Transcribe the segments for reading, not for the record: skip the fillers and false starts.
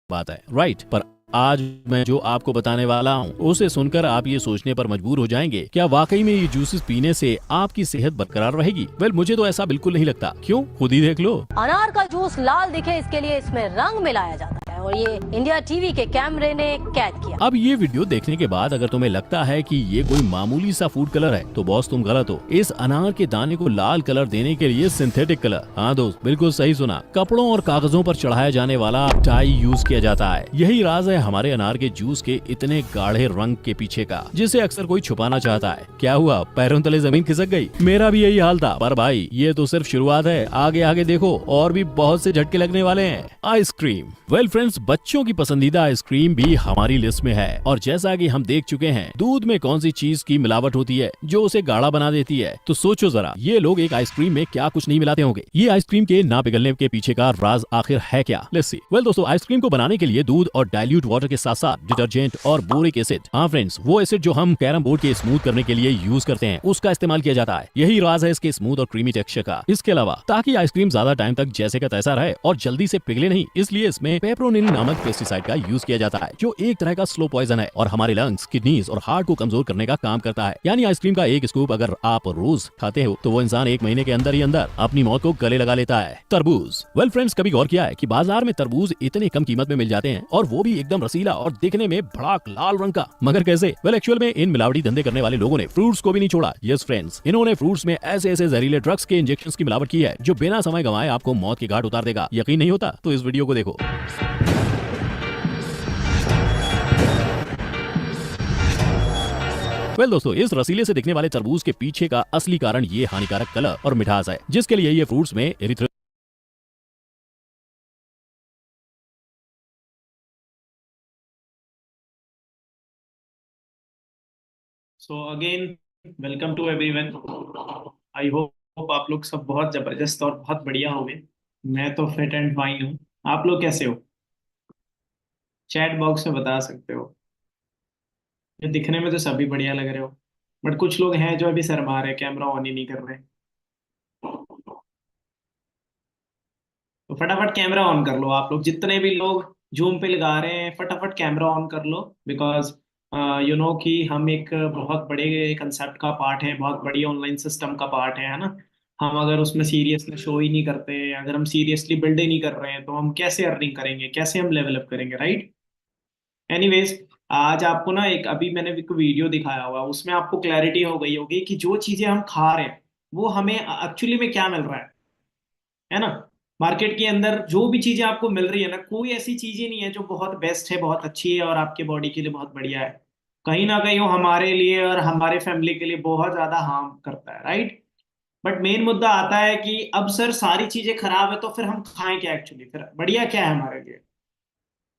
बात है, राइट? पर आज मैं जो आपको बताने वाला हूँ उसे सुनकर आप ये सोचने पर मजबूर हो जाएंगे, क्या वाकई में ये जूसेस पीने से आपकी सेहत बरकरार रहेगी? वेल, मुझे तो ऐसा बिल्कुल नहीं लगता। क्यों? खुद ही देख लो। अनार का जूस लाल दिखे इसके लिए इसमें रंग मिलाया जाता है और ये इंडिया टीवी के कैमरे ने कैद किया। अब ये वीडियो देखने के बाद अगर तुम्हें लगता है कि ये कोई मामूली सा फूड कलर है तो बॉस तुम गलत हो। इस अनार के दाने को लाल कलर देने के लिए सिंथेटिक कलर, हाँ दोस्त, बिल्कुल सही सुना, कपड़ों और कागजों पर चढ़ाया जाने वाला डाई यूज किया जाता है। यही राज है हमारे अनार के जूस के इतने गाढ़े रंग के पीछे का, जिसे अक्सर कोई छुपाना चाहता है। क्या हुआ, पैरों तले जमीन खिसक गई? मेरा भी यही हाल था। पर भाई, ये तो सिर्फ शुरुआत है, आगे आगे देखो और भी बहुत से झटके लगने वाले हैं। आइसक्रीम। वेल फ्रेंड्स, बच्चों की पसंदीदा आइसक्रीम भी हमारी लिस्ट में है और जैसा कि हम देख चुके हैं दूध में कौन सी चीज की मिलावट होती है जो उसे गाढ़ा बना देती है, तो सोचो जरा ये लोग एक आइसक्रीम में क्या कुछ नहीं मिलाते होंगे। ये आइसक्रीम के ना पिघलने के पीछे का राज आखिर है क्या? Let's see. वेल दोस्तों, आइसक्रीम को बनाने के लिए दूध और डाइल्यूट वाटर के साथ साथ डिटर्जेंट और बोरिक एसिड, हाँ फ्रेंड्स, वो एसिड जो हम कैरम बोर्ड के स्मूथ करने के लिए यूज करते हैं, उसका इस्तेमाल किया जाता है। यही राज है इसके स्मूथ और क्रीमी टेक्सचर का। इसके अलावा ताकि आइसक्रीम ज्यादा टाइम तक जैसे का तैसा रहे और जल्दी से पिघले नहीं, इसलिए इसमें पेप्रोनिल नामक पेस्टिसाइड का यूज किया जाता है, जो एक तरह का स्लो पॉइजन है और हमारे लंग्स, किडनीज और हार्ट को कमजोर करने का काम करता है। यानी आइसक्रीम का एक स्कूप अगर आप रोज खाते हो तो वो इंसान 1 महीने के अंदर ही अंदर अपनी मौत को गले लगा लेता है। तरबूज। वेल फ्रेंड्स, कभी गौर किया है कि बाजार में तरबूज इतने कम कीमत में मिल जाते हैं और वो भी एकदम रसीला और दिखने में भड़ाक लाल रंग का? मगर कैसे? वेल एक्चुअल में इन मिलावटी धंधे करने वाले लोगों ने फ्रूट्स को भी नहीं छोड़ा। यस फ्रेंड्स, इन्होंने फ्रूट्स में ऐसे ऐसे जहरीले ड्रग्स के इंजेक्शंस की मिलावट की है जो बिना समय गंवाए आपको मौत की घाट उतार देगा। यकीन नहीं होता तो इस वीडियो को देखो। वेल दोस्तों, इस रसीले से दिखने वाले तरबूज के पीछे का असली कारण ये हानिकारक कलर और मिठास है, जिसके लिए ये फ्रूट्स में एरिथ्रो so again welcome to everyone. I hope आप लोग सब बहुत जबरदस्त और बहुत बढ़िया होंगे। मैं तो फिट एंड फाइन हूँ। आप लोग कैसे हो? चैट बॉक्स में बता सकते हो। ये दिखने में तो सभी बढ़िया लग रहे हो, बट कुछ लोग हैं जो अभी शर्मा रहे, कैमरा ऑन ही नहीं कर रहे। तो फटाफट कैमरा ऑन कर लो। आप लोग जितने भी लोग जूम पे लगा रहे हैं, फटाफट कैमरा ऑन कर लो। बिकॉज यू नो कि हम एक बहुत बड़े कंसेप्ट का पार्ट है, बहुत बड़ी ऑनलाइन सिस्टम का पार्ट है ना। हम अगर उसमें सीरियसनेस शो ही नहीं करते हैं, अगर हम सीरियसली बिल्ड ही नहीं कर रहे हैं, तो हम कैसे अर्निंग करेंगे, कैसे हम लेवल अप करेंगे, राइट? एनीवेज, आज आपको ना एक अभी मैंने एक वीडियो दिखाया हुआ, उसमें आपको क्लैरिटी हो गई होगी कि जो चीजें हम खा रहे हैं वो हमें एक्चुअली में क्या मिल रहा है ना। मार्केट के अंदर जो भी चीजें आपको मिल रही है ना, कोई ऐसी चीज ही नहीं है जो बहुत बेस्ट है, बहुत अच्छी है और आपके बॉडी के लिए बहुत बढ़िया है। कहीं ना कहीं वो हमारे लिए और हमारे फैमिली के लिए बहुत ज्यादा हार्म करता है, राइट? बट मेन मुद्दा आता है कि अब सर सारी चीजें खराब है तो फिर हम खाएं क्या? एक्चुअली फिर बढ़िया क्या है हमारे लिए?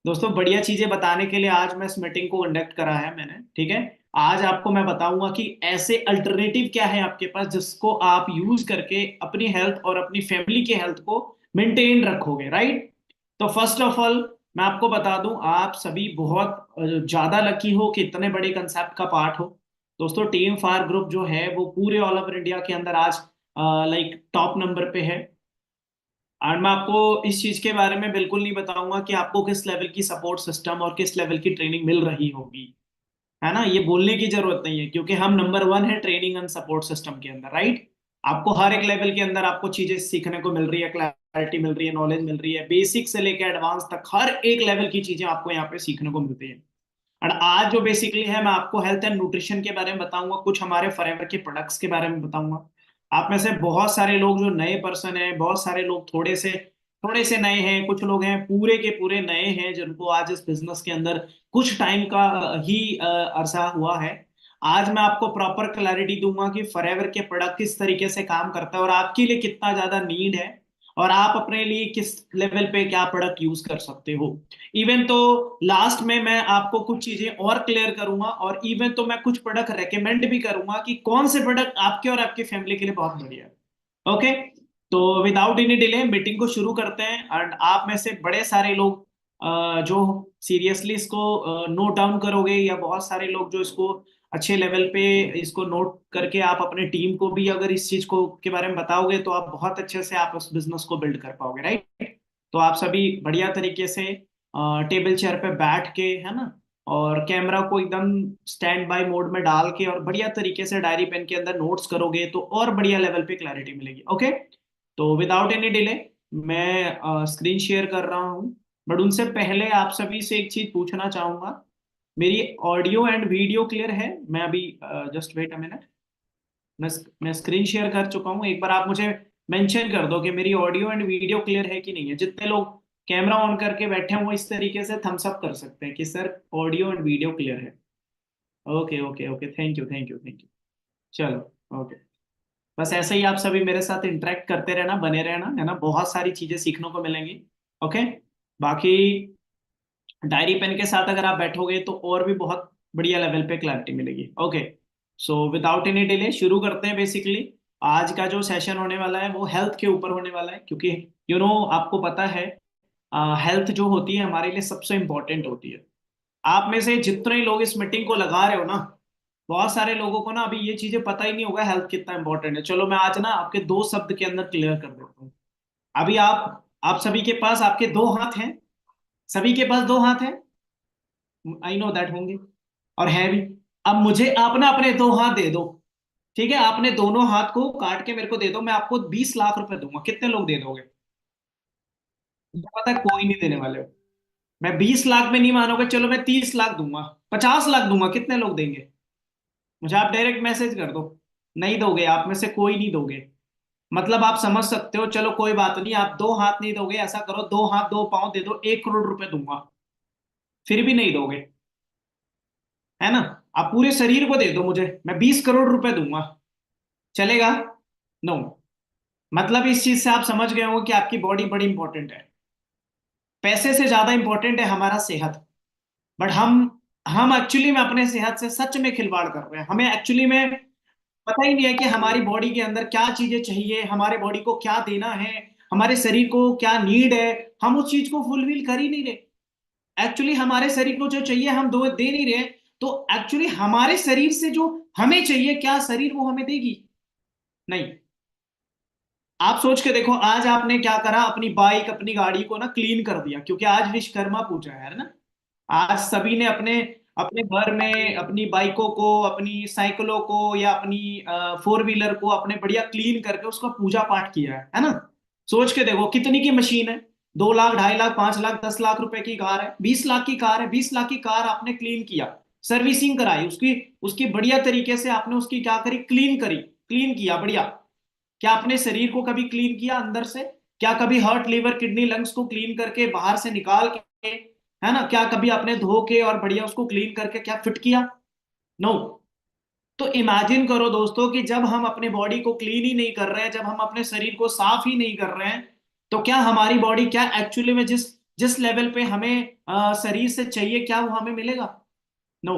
दोस्तों, बढ़िया चीजें बताने के लिए आज मैं इस मीटिंग को कंडक्ट करा है मैंने, ठीक है। आज आपको मैं बताऊंगा कि ऐसे अल्टरनेटिव क्या है आपके पास जिसको आप यूज करके अपनी हेल्थ और अपनी फैमिली की हेल्थ को मेंटेन रखोगे, राइट? तो फर्स्ट ऑफ ऑल मैं आपको बता दूं, आप सभी बहुत ज्यादा लकी हो कि इतने बड़े कंसेप्ट का पार्ट हो। दोस्तों, टीम फार ग्रुप जो है वो पूरे ऑल ओवर इंडिया के अंदर आज लाइक टॉप नंबर पे है। और मैं आपको इस चीज के बारे में बिल्कुल नहीं बताऊंगा कि आपको किस लेवल की सपोर्ट सिस्टम और किस लेवल की ट्रेनिंग मिल रही होगी, है ना। ये बोलने की जरूरत नहीं है क्योंकि हम नंबर 1 है ट्रेनिंग एंड सपोर्ट सिस्टम के अंदर, राइट? आपको हर एक लेवल के अंदर आपको चीजें सीखने को मिल रही है, क्लैरिटी मिल रही है, नॉलेज मिल रही है, बेसिक से लेकर एडवांस तक हर एक लेवल की चीजें आपको यहाँ पे सीखने को मिलती है। और आज जो बेसिकली है, मैं आपको हेल्थ एंड न्यूट्रिशन के बारे में बताऊंगा, कुछ हमारे फॉरएवर के प्रोडक्ट्स के बारे में बताऊंगा। आप में से बहुत सारे लोग जो नए पर्सन हैं, बहुत सारे लोग थोड़े से नए हैं, कुछ लोग हैं पूरे के पूरे नए हैं जिनको आज इस बिजनेस के अंदर कुछ टाइम का ही अरसा हुआ है। आज मैं आपको प्रॉपर क्लैरिटी दूंगा कि फॉरएवर के प्रोडक्ट किस तरीके से काम करता है और आपके लिए कितना ज्यादा नीड है और आप अपने लिए किस लेवल पे क्या प्रोडक्ट यूज कर सकते हो। इवन तो लास्ट में मैं आपको कुछ चीजें और क्लियर करूंगा और इवन तो मैं कुछ प्रोडक्ट रेकमेंड भी करूंगा कि कौन से प्रोडक्ट आपके और आपकी फैमिली के लिए बहुत बढ़िया है। ओके, तो विदाउट एनी डिले मीटिंग को शुरू करते हैं। एंड आप में से बड़े सारे लोग जो सीरियसली इसको नोट डाउन करोगे, या बहुत सारे लोग जो इसको अच्छे लेवल पे इसको नोट करके आप अपने टीम को भी अगर इस चीज को के बारे में बताओगे, तो आप बहुत अच्छे से आप उस बिजनेस को बिल्ड कर पाओगे, राइट? तो आप सभी बढ़िया तरीके से टेबल चेयर पे बैठ के, है ना, और कैमरा को एकदम स्टैंड बाय मोड में डाल के और बढ़िया तरीके से डायरी पेन के अंदर नोट्स करोगे तो और बढ़िया लेवल पे क्लैरिटी मिलेगी। ओके, तो विदाउट एनी डिले मैं स्क्रीन शेयर कर रहा हूँ। बट उनसे पहले आप सभी से एक चीज पूछना चाहूंगा, मेरी ऑडियो एंड वीडियो क्लियर है? मैं अभी जस्ट वेट अ मिनट, मैं स्क्रीन शेयर कर चुका हूँ। एक बार आप मुझे मेंशन कर दो कि मेरी ऑडियो एंड वीडियो क्लियर है कि नहीं है। जितने लोग कैमरा ऑन करके बैठे हैं वो इस तरीके से थम्स अप कर सकते हैं कि sir audio and video clear है। Okay okay okay, thank you thank you thank you. चलो ओके, बस ऐसे ही आप सभी मेरे साथ इंटरेक्ट करते रहना, बने रहना, है ना, बहुत सारी चीजें सीखने को मिलेंगी। ओके, बाकी डायरी पेन के साथ अगर आप बैठोगे तो और भी बहुत बढ़िया लेवल पे क्लैरिटी मिलेगी। Okay, so without any delay शुरू करते हैं। बेसिकली आज का जो सेशन होने वाला है वो हेल्थ के ऊपर होने वाला है, क्योंकि आपको पता है हेल्थ जो होती है हमारे लिए सबसे इंपॉर्टेंट होती है। आप में से जितने लोग इस मीटिंग को लगा रहे हो ना, बहुत सारे लोगों को ना अभी ये चीजें पता ही नहीं होगा हेल्थ कितना इंपॉर्टेंट है। चलो मैं आज ना आपके दो शब्द के अंदर क्लियर कर देता हूँ। अभी आप सभी के पास आपके दो हाथ हैं, सभी के पास दो हाथ हैं, आई नो दैट होंगे और है भी। अब मुझे आप ना अपने दो हाथ दे दो, ठीक है? आपने दोनों हाथ को काट के मेरे को दे दो, मैं आपको 20 लाख रुपए दूंगा। कितने लोग दे दोगे? मुझे पता है कोई नहीं देने वाले हो। मैं 20 लाख में नहीं मानोगे, चलो मैं 30 लाख दूंगा, 50 लाख दूंगा, कितने लोग देंगे? मुझे आप डायरेक्ट मैसेज कर दो। नहीं दोगे, आप में से कोई नहीं दोगे। मतलब आप समझ सकते हो, चलो कोई बात नहीं, आप दो हाथ नहीं दोगे, ऐसा करो दो हाथ दो पांव दे दो, 1 करोड़ रुपए दूंगा, फिर भी नहीं दोगे, है ना? आप पूरे शरीर को दे दो मुझे, मैं 20 करोड़ रुपए दूंगा, चलेगा? नो। मतलब इस चीज से आप समझ गए हो कि आपकी बॉडी बड़ी इंपॉर्टेंट है। पैसे से ज्यादा इंपॉर्टेंट है हमारा सेहत। बट हम एक्चुअली में अपने सेहत से सच में खिलवाड़ कर रहे हैं। हमें एक्चुअली में पता ही नहीं है कि हमारी बॉडी के अंदर क्या चीजें चाहिए, हमारे बॉडी को क्या देना है, हमारे शरीर को क्या नीड है। हम उस चीज को फुलफिल कर ही नहीं रहे। एक्चुअली हमारे शरीर को जो चाहिए हम दो दे नहीं रहे। तो एक्चुअली हमारे शरीर से जो हमें चाहिए, क्या शरीर वो हमें देगी? नहीं। आप सोच के देखो, आज आपने क्या करा, अपनी बाइक अपनी गाड़ी को ना क्लीन कर दिया, क्योंकि आज विश्वकर्मा पूजा है ना। आज सभी ने अपने अपने घर में अपनी बाइकों को, अपनी साइकिलों को या अपनी फोर व्हीलर को अपने बढ़िया क्लीन करके उसका पूजा पाठ किया है ना। सोच के देखो कितनी की मशीन है, 2 लाख 2.5 लाख 5 लाख 10 लाख रुपए की कार है, 20 लाख की कार है, 20 लाख की कार आपने क्लीन किया, सर्विसिंग कराई उसकी, उसकी बढ़िया तरीके से आपने उसकी क्या करी, क्लीन करी, क्लीन किया बढ़िया। क्या अपने शरीर को कभी क्लीन किया अंदर से? क्या कभी हार्ट लीवर किडनी लंग्स को क्लीन करके बाहर से निकाल के, है ना, क्या कभी आपने धो के और बढ़िया उसको क्लीन करके क्या फिट किया? नो। तो इमेजिन करो दोस्तों कि जब हम अपने बॉडी को क्लीन ही नहीं कर रहे हैं, जब हम अपने शरीर को साफ ही नहीं कर रहे हैं, तो क्या हमारी बॉडी, क्या एक्चुअली में जिस जिस लेवल पे हमें शरीर से चाहिए, क्या वो हमें मिलेगा? नो।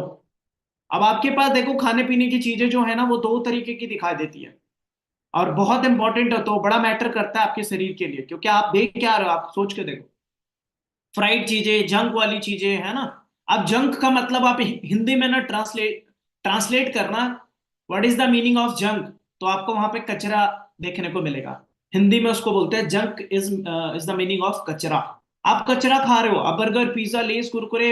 अब आपके पास देखो खाने पीने की चीजें जो है ना वो दो तरीके की दिखाई देती है, और बहुत इंपॉर्टेंट है, तो बड़ा मैटर करता है आपके शरीर के लिए, क्योंकि आप देख क्या रहे हो, आप सोच के देखो। फ्राइड चीजें, जंक वाली चीजें, है ना। अब जंक का मतलब आप हिंदी में ना ट्रांसलेट ट्रांसलेट करना, what is the meaning of junk, तो आपको वहां पे कचरा देखने को मिलेगा। हिंदी में उसको बोलते हैं junk, is the meaning of कचरा। आप कचरा खा रहे हो, आप बर्गर पिज्जा लेस कुरकुरे,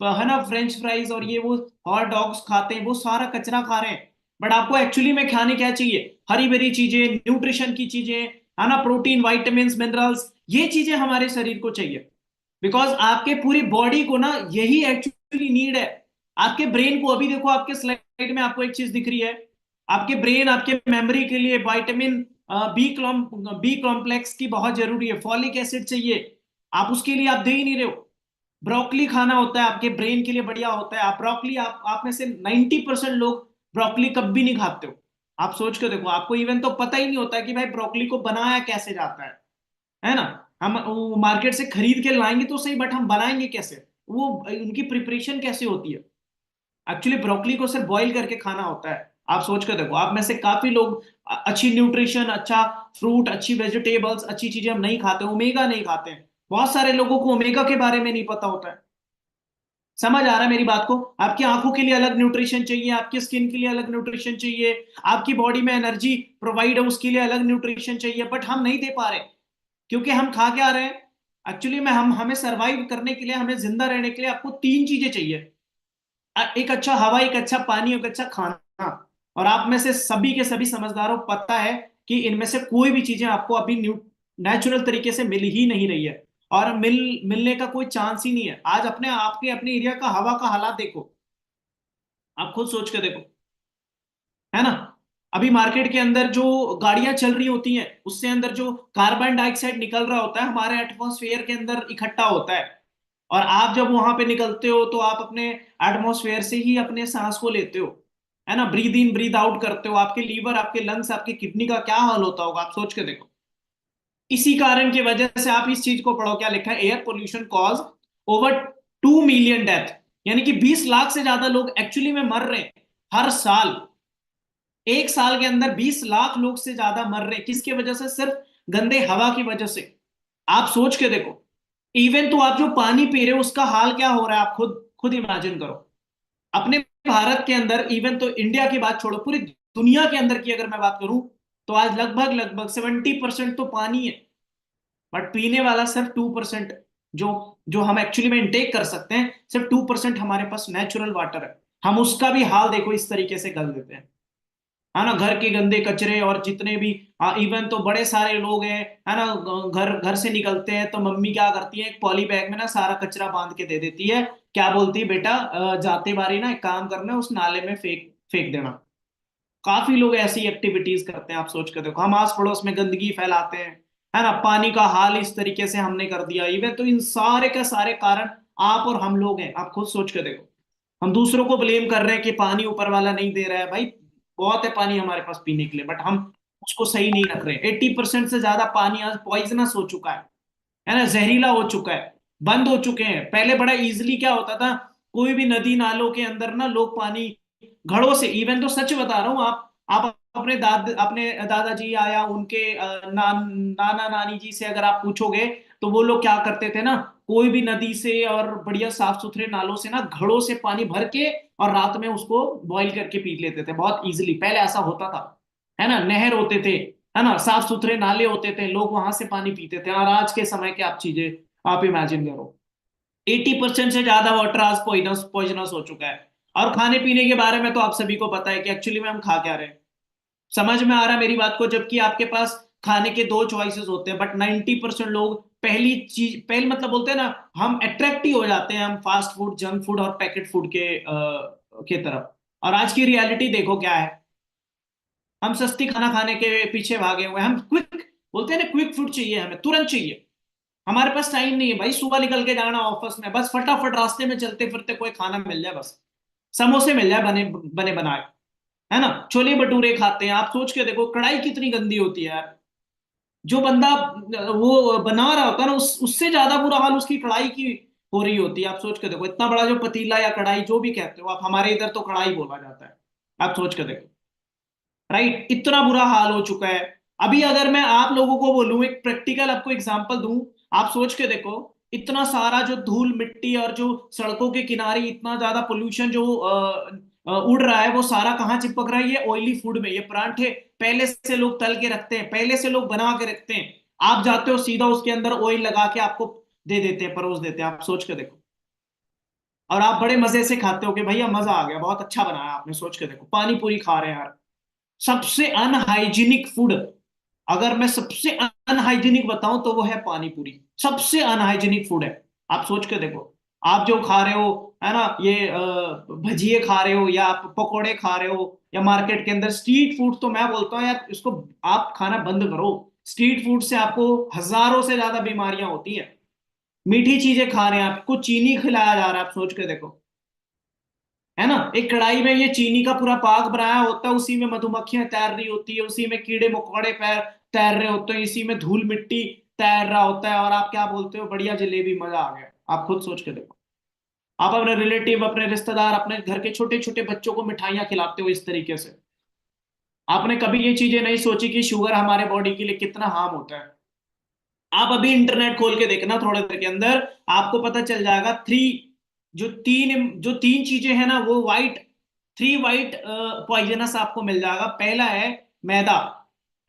है ना, फ्रेंच फ्राइज और ये वो हॉट डॉग्स खाते हैं, वो सारा कचरा खा रहे हैं। बट आपको एक्चुअली में खाने क्या चाहिए? हरी भरी चीजें, न्यूट्रिशन की चीजें, है ना, प्रोटीन वाइटामिन मिनरल्स, ये चीजें हमारे शरीर को चाहिए। बिकॉज आपके पूरी बॉडी को ना यही एक्चुअली नीड है। आपके ब्रेन को, अभी देखो आपके स्लाइड में आपको एक चीज दिख रही है, आपके ब्रेन आपके मेमोरी के लिए विटामिन बी कॉम्प्लेक्स की बहुत जरूरी है, फॉलिक एसिड चाहिए, आप उसके लिए आप दे ही नहीं रहे हो। ब्रोकली खाना होता है, आपके ब्रेन के लिए बढ़िया होता है। आप ब्रोकली, आप में से 90% लोग ब्रोकली कभी नहीं खाते हो। आप सोच के देखो, आपको इवन तो पता ही नहीं होता कि भाई ब्रोकली को बनाया कैसे जाता है ना। हम मार्केट से खरीद के लाएंगे तो सही, बट हम बनाएंगे कैसे, वो उनकी प्रिपरेशन कैसे होती है? एक्चुअली ब्रोकली को सिर्फ बॉईल करके खाना होता है। आप सोच कर देखो, आप में से काफी लोग अच्छी न्यूट्रिशन, अच्छा फ्रूट, अच्छी वेजिटेबल्स, अच्छी चीजें हम नहीं खाते, ओमेगा नहीं खाते हैं। बहुत सारे लोगों को ओमेगा के बारे में नहीं पता होता है। समझ आ रहा है मेरी बात को? आपकी आंखों के लिए अलग न्यूट्रिशन चाहिए, आपकी स्किन के लिए अलग न्यूट्रिशन चाहिए, आपकी बॉडी में एनर्जी प्रोवाइड है उसके लिए अलग न्यूट्रिशन चाहिए, बट हम नहीं दे पा रहे, क्योंकि हम खा क्या रहे हैं? एक्चुअली में हम हमें सरवाइव करने के लिए, हमें जिंदा रहने के लिए आपको तीन चीजें चाहिए। एक अच्छा हवा, एक अच्छा पानी, एक अच्छा खाना। और आप में से सभी के सभी समझदारों को पता है कि इनमें से कोई भी चीजें आपको अभी नेचुरल तरीके से मिल ही नहीं रही है, और मिलने का कोई चांस ही नहीं है। आज अपने आपके अपने एरिया का हवा का हालात देखो, आप खुद सोच के देखो, है ना। अभी मार्केट के अंदर जो गाड़ियां चल रही होती हैं, उससे अंदर जो कार्बन डाइऑक्साइड निकल रहा होता है हमारे एटमॉस्फेयर के अंदर इकट्ठा होता है। और आप जब वहां पे निकलते हो तो आप अपने एटमॉस्फेयर से ही अपने सांस को लेते हो, है ना। ब्रीद इन ब्रीद आउट करते हो। आपके लीवर, आपके लंग्स, आपकी किडनी का क्या हाल होता होगा, आप सोच के देखो। इसी कारण की वजह से आप इस चीज को पढ़ो, क्या लिखा है, air pollution cause over 2 million death. यानी कि 20 लाख से ज्यादा लोग एक्चुअली में मर रहे हैं हर साल। एक साल के अंदर 20 लाख लोग से ज्यादा मर रहे हैं, किसकी वजह से? सिर्फ गंदे हवा की वजह से। आप सोच के देखो। इवन तो आप जो पानी पी रहे हो उसका हाल क्या हो रहा है, आप खुद खुद इमेजिन करो। अपने भारत के अंदर, इवन तो इंडिया की बात छोड़ो, पूरी दुनिया के अंदर की अगर मैं बात करूं, तो आज लगभग लगभग 70% तो पानी है। बट पीने वाला सिर्फ 2%। जो जो हम एक्चुअली में इंटेक कर सकते हैं, सिर्फ 2% हमारे पास नेचुरल वाटर है। हम उसका भी हाल देखो इस तरीके से गल देते हैं, है ना। घर के गंदे कचरे और जितने भी, इवन तो बड़े सारे लोग हैं, है ना, घर घर से निकलते हैं तो मम्मी क्या करती है, एक पॉली बैग में ना सारा कचरा बांध के दे देती है। क्या बोलती है, बेटा जाते बारी ना एक काम करना है, उस नाले में फेंक फेंक देना। काफी लोग ऐसी एक्टिविटीज करते हैं, आप सोच कर देखो। हम आस पड़ोस में गंदगी फैलाते हैं, है ना। पानी का हाल इस तरीके से हमने कर दिया। इवन तो इन सारे का सारे कारण आप और हम लोग हैं, आप खुद सोच कर देखो। हम दूसरों को ब्लेम कर रहे हैं कि पानी ऊपर वाला नहीं दे रहा है। भाई बहुत है पानी हमारे पास पीने के लिए, बट हम उसको सही नहीं रख रहे। 80% से ज्यादा पानी आज पॉइजनस हो चुका है ना, जहरीला हो चुका है, बंद हो चुके हैं। पहले बड़ा इजीली क्या होता था, कोई भी नदी नालों के अंदर ना लोग पानी घड़ों से, इवन तो सच बता रहा हूँ, आप अपने दादाजी या उनके नाना नानी जी से अगर आप पूछोगे, तो वो लोग क्या करते थे ना, कोई भी नदी से और बढ़िया साफ सुथरे नालों से ना घड़ों से पानी भर के और रात में उसको बॉईल करके पी लेते थे बहुत इजीली। पहले ऐसा होता था, है ना। नहर होते थे, है ना, साफ सुथरे नाले होते थे, लोग वहां से पानी पीते थे। और आज के समय के आप चीजें आप इमेजिन करो, 80% से ज्यादा वाटर आज पॉइजनस पॉइजनस हो चुका है। और खाने पीने के बारे में तो आप सभी को पता है कि एक्चुअली में हम खा क्या रहे हैं। समझ में आ रहा है मेरी बात को? जबकि आपके पास खाने के दो चॉइसेस होते हैं, बट 90% लोग पहली चीज, पहले मतलब बोलते हैं ना, हम अट्रैक्ट ही हो जाते हैं, हम फास्ट फूड, जंक फूड और पैकेट फूड के तरफ। और आज की रियलिटी देखो क्या है। हम सस्ती खाना खाने के पीछे भागे हुए हैं। हम क्विक, बोलते हैं ना, क्विक फूड चाहिए, हमें तुरंत चाहिए। हमारे पास टाइम नहीं है भाई, सुबह निकल के जाना ऑफिस में, बस फटाफट रास्ते में चलते फिरते कोई खाना मिल जाए, बस समोसे मिल जाए बने बने बनाए, है ना। छोले भटूरे खाते हैं। आप सोच के देखो कढ़ाई कितनी गंदी होती है यार। जो बंदा वो बना रहा होता है ना, उससे ज्यादा बुरा हाल उसकी कढ़ाई की हो रही होती है। आप सोच के देखो, इतना बड़ा जो पतीला या कढ़ाई जो भी कहते हो आप, हमारे इधर तो कढ़ाई बोला जाता है। आप सोच के देखो, राइट, इतना बुरा हाल हो चुका है। अभी अगर मैं आप लोगों को बोलूं, एक प्रैक्टिकल आपको एग्जांपल दूं, आप सोच के देखो, इतना सारा जो धूल मिट्टी और जो सड़कों के किनारे इतना ज्यादा पोल्यूशन जो उड़ रहा है, वो सारा कहाँ चिपक रहा है? ये ऑयली फूड में। ये परांठे पहले से लोग तल के रखते हैं, पहले से लोग बना के रखते हैं। आप जाते हो सीधा उसके अंदर ऑयल लगा के आपको दे देते हैं, परोस देते हैं। आप सोच के देखो, और आप बड़े मजे से खाते हो कि भैया मजा आ गया, बहुत अच्छा बनाया आपने। सोच के देखो, पानी पूरी खा रहे हैं यार। सबसे अनहाइजीनिक फूड, अगर मैं सबसे अनहाइजीनिक बताऊं तो वो है पानी पूरी। सबसे अनहाइजीनिक फूड है। आप सोच के देखो, आप जो खा रहे हो, है ना, ये भजिए खा रहे हो, या आप पकोड़े खा रहे हो, या मार्केट के अंदर स्ट्रीट फूड, तो मैं बोलता हूँ यार इसको आप खाना बंद करो। स्ट्रीट फूड से आपको हजारों से ज्यादा बीमारियां होती हैं। मीठी चीजें खा रहे हैं, आपको चीनी खिलाया जा रहा है। आप सोच के देखो, है ना। एक कढ़ाई में ये चीनी का पूरा पाक बनाया होता है, उसी में मधुमक्खियां तैर रही होती है, उसी में कीड़े मकोड़े पैर तैर रहे होते हैं, इसी में धूल मिट्टी तैर रहा होता है। और आप क्या बोलते हो, बढ़िया जलेबी, मजा आ गया। आप खुद सोच के देखो, आप अपने रिलेटिव, अपने रिश्तेदार, अपने घर के छोटे छोटे बच्चों को मिठाइयां खिलाते हो इस तरीके से। आपने कभी ये चीजें नहीं सोची कि शुगर हमारे बॉडी के लिए कितना हार्म होता है? आप अभी इंटरनेट खोल के देखना थोड़ी देर के अंदर, आपको पता चल जाएगा। जो तीन चीजें हैं ना, वो वाइट, 3 वाइट पॉइजनस आपको मिल जाएगा। पहला है मैदा,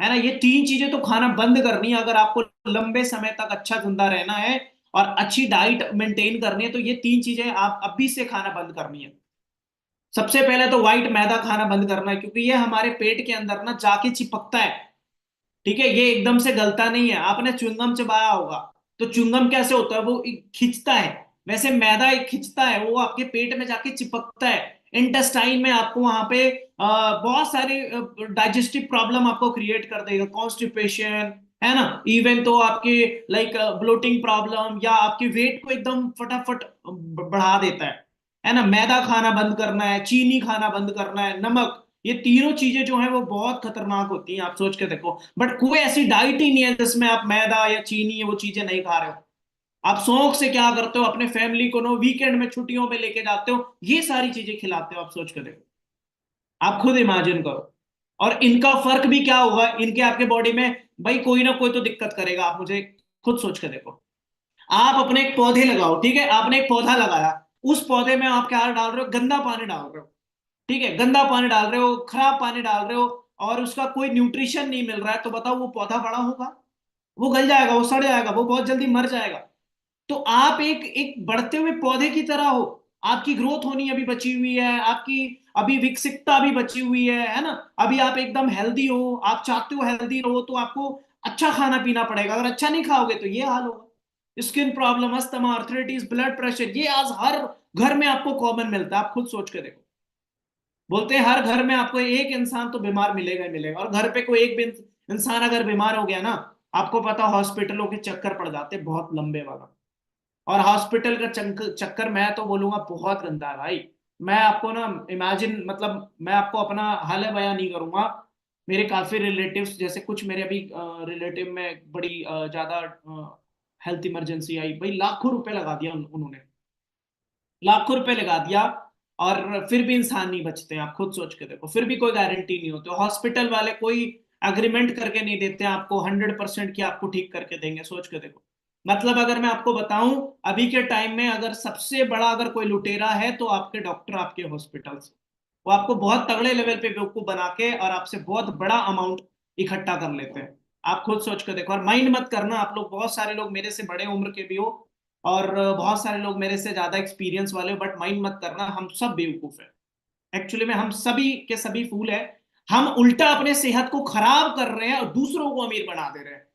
है ना। ये तीन चीजें तो खाना बंद करनी है अगर आपको लंबे समय तक अच्छा जिंदा रहना है और अच्छी डाइट मेंटेन करनी है, तो ये 3 चीजें आप अभी से खाना बंद करनी है। सबसे पहले तो व्हाइट मैदा खाना बंद करना है, क्योंकि ये हमारे पेट के अंदर ना जाके चिपकता है। ठीक है, ये एकदम से गलता नहीं है। आपने च्युइंगम चबाया होगा, तो च्युइंगम कैसे होता है, वो खिंचता है। वैसे मैदा एक खिंचता है, वो आपके पेट में जाके चिपकता है। इंटेस्टाइन में आपको वहां पे बहुत सारे डाइजेस्टिव प्रॉब्लम आपको क्रिएट कर देगा, कॉन्स्टिपेशन, है ना। इवन तो आपके लाइक ब्लोटिंग प्रॉब्लम, या आपके वेट को एकदम फटाफट बढ़ा देता है ना। मैदा खाना बंद करना है, चीनी खाना बंद करना है, नमक, ये तीनों चीजें जो है वो बहुत खतरनाक होती हैं, आप सोच के देखो। बट कोई ऐसी डाइट ही नहीं है जिसमें आप मैदा या चीनी वो चीजें नहीं खा रहे हो। आप शौक से क्या करते हो, अपने फैमिली को नो वीकेंड में छुट्टियों पे लेके जाते हो, ये सारी चीजें खिलाते हो, आप सोच के देखो। आप खुद इमेजिन करो। और इनका फर्क भी क्या होगा, इनके आपके बॉडी में भाई कोई ना कोई तो दिक्कत करेगा। आप मुझे खुद सोच के देखो। आप अपने एक पौधे लगाओ, ठीक है, आपने एक पौधा लगाया, उस पौधे में आप क्या डाल रहे हो, गंदा पानी डाल रहे हो। ठीक है, गंदा पानी डाल रहे हो, खराब पानी डाल रहे हो, और उसका कोई न्यूट्रिशन नहीं मिल रहा है, तो बताओ वो पौधा बड़ा होगा? वो गल जाएगा, वो सड़ जाएगा, वो बहुत जल्दी मर जाएगा। तो आप एक एक बढ़ते हुए पौधे की तरह हो। आपकी ग्रोथ होनी अभी बची हुई है, आपकी अभी विकसितता अभी बची हुई है ना। अभी आप एकदम हेल्दी हो, आप चाहते हो हेल्दी रहो, तो आपको अच्छा खाना पीना पड़ेगा। अगर अच्छा नहीं खाओगे तो ये हाल होगा। Skin problem, asthma, arthritis, blood pressure, ये आज हर घर में आपको कॉमन मिलता है। आप खुद सोच के देखो। बोलते हैं हर घर में आपको एक इंसान तो बीमार मिलेगा ही मिलेगा, और घर पे कोई एक भी इंसान अगर बीमार हो गया ना, आपको पता हॉस्पिटलों के चक्कर पड़ जाते हैं बहुत लंबे वाला। और हॉस्पिटल का चक्कर मैं तो बोलूंगा बहुत गंदा है भाई। मैं आपको ना इमेजिन, मतलब मैं आपको अपना हाल बयां नहीं करूंगा। मेरे काफी रिलेटिव्स, जैसे कुछ मेरे अभी रिलेटिव में बड़ी ज्यादा हेल्थ इमरजेंसी आई भाई, लाखों रुपए लगा दिया उन्होंने, लाखों रुपए लगा दिया, और फिर भी इंसान नहीं बचते हैं। आप खुद सोच के देखो, फिर भी कोई गारंटी नहीं होती। हॉस्पिटल वाले कोई एग्रीमेंट करके नहीं देते हैं आपको 100% की आपको ठीक करके देंगे। सोच के देखो। मतलब अगर मैं आपको बताऊं, अभी के टाइम में अगर सबसे बड़ा अगर कोई लुटेरा है तो आपके डॉक्टर, आपके हॉस्पिटल्स। वो आपको बहुत तगड़े लेवल पे बेवकूफ बना के और आपसे बहुत बड़ा अमाउंट इकट्ठा कर लेते हैं। आप खुद सोच के देखो। और माइंड मत करना आप लोग, बहुत सारे लोग मेरे से बड़े उम्र के भी हो, और बहुत सारे लोग मेरे से ज्यादा एक्सपीरियंस वाले हो, बट माइंड मत करना, हम सब बेवकूफ है। एक्चुअली में हम सभी के सभी फूल है। हम उल्टा अपने सेहत को खराब कर रहे हैं और दूसरों को अमीर बना दे रहे हैं।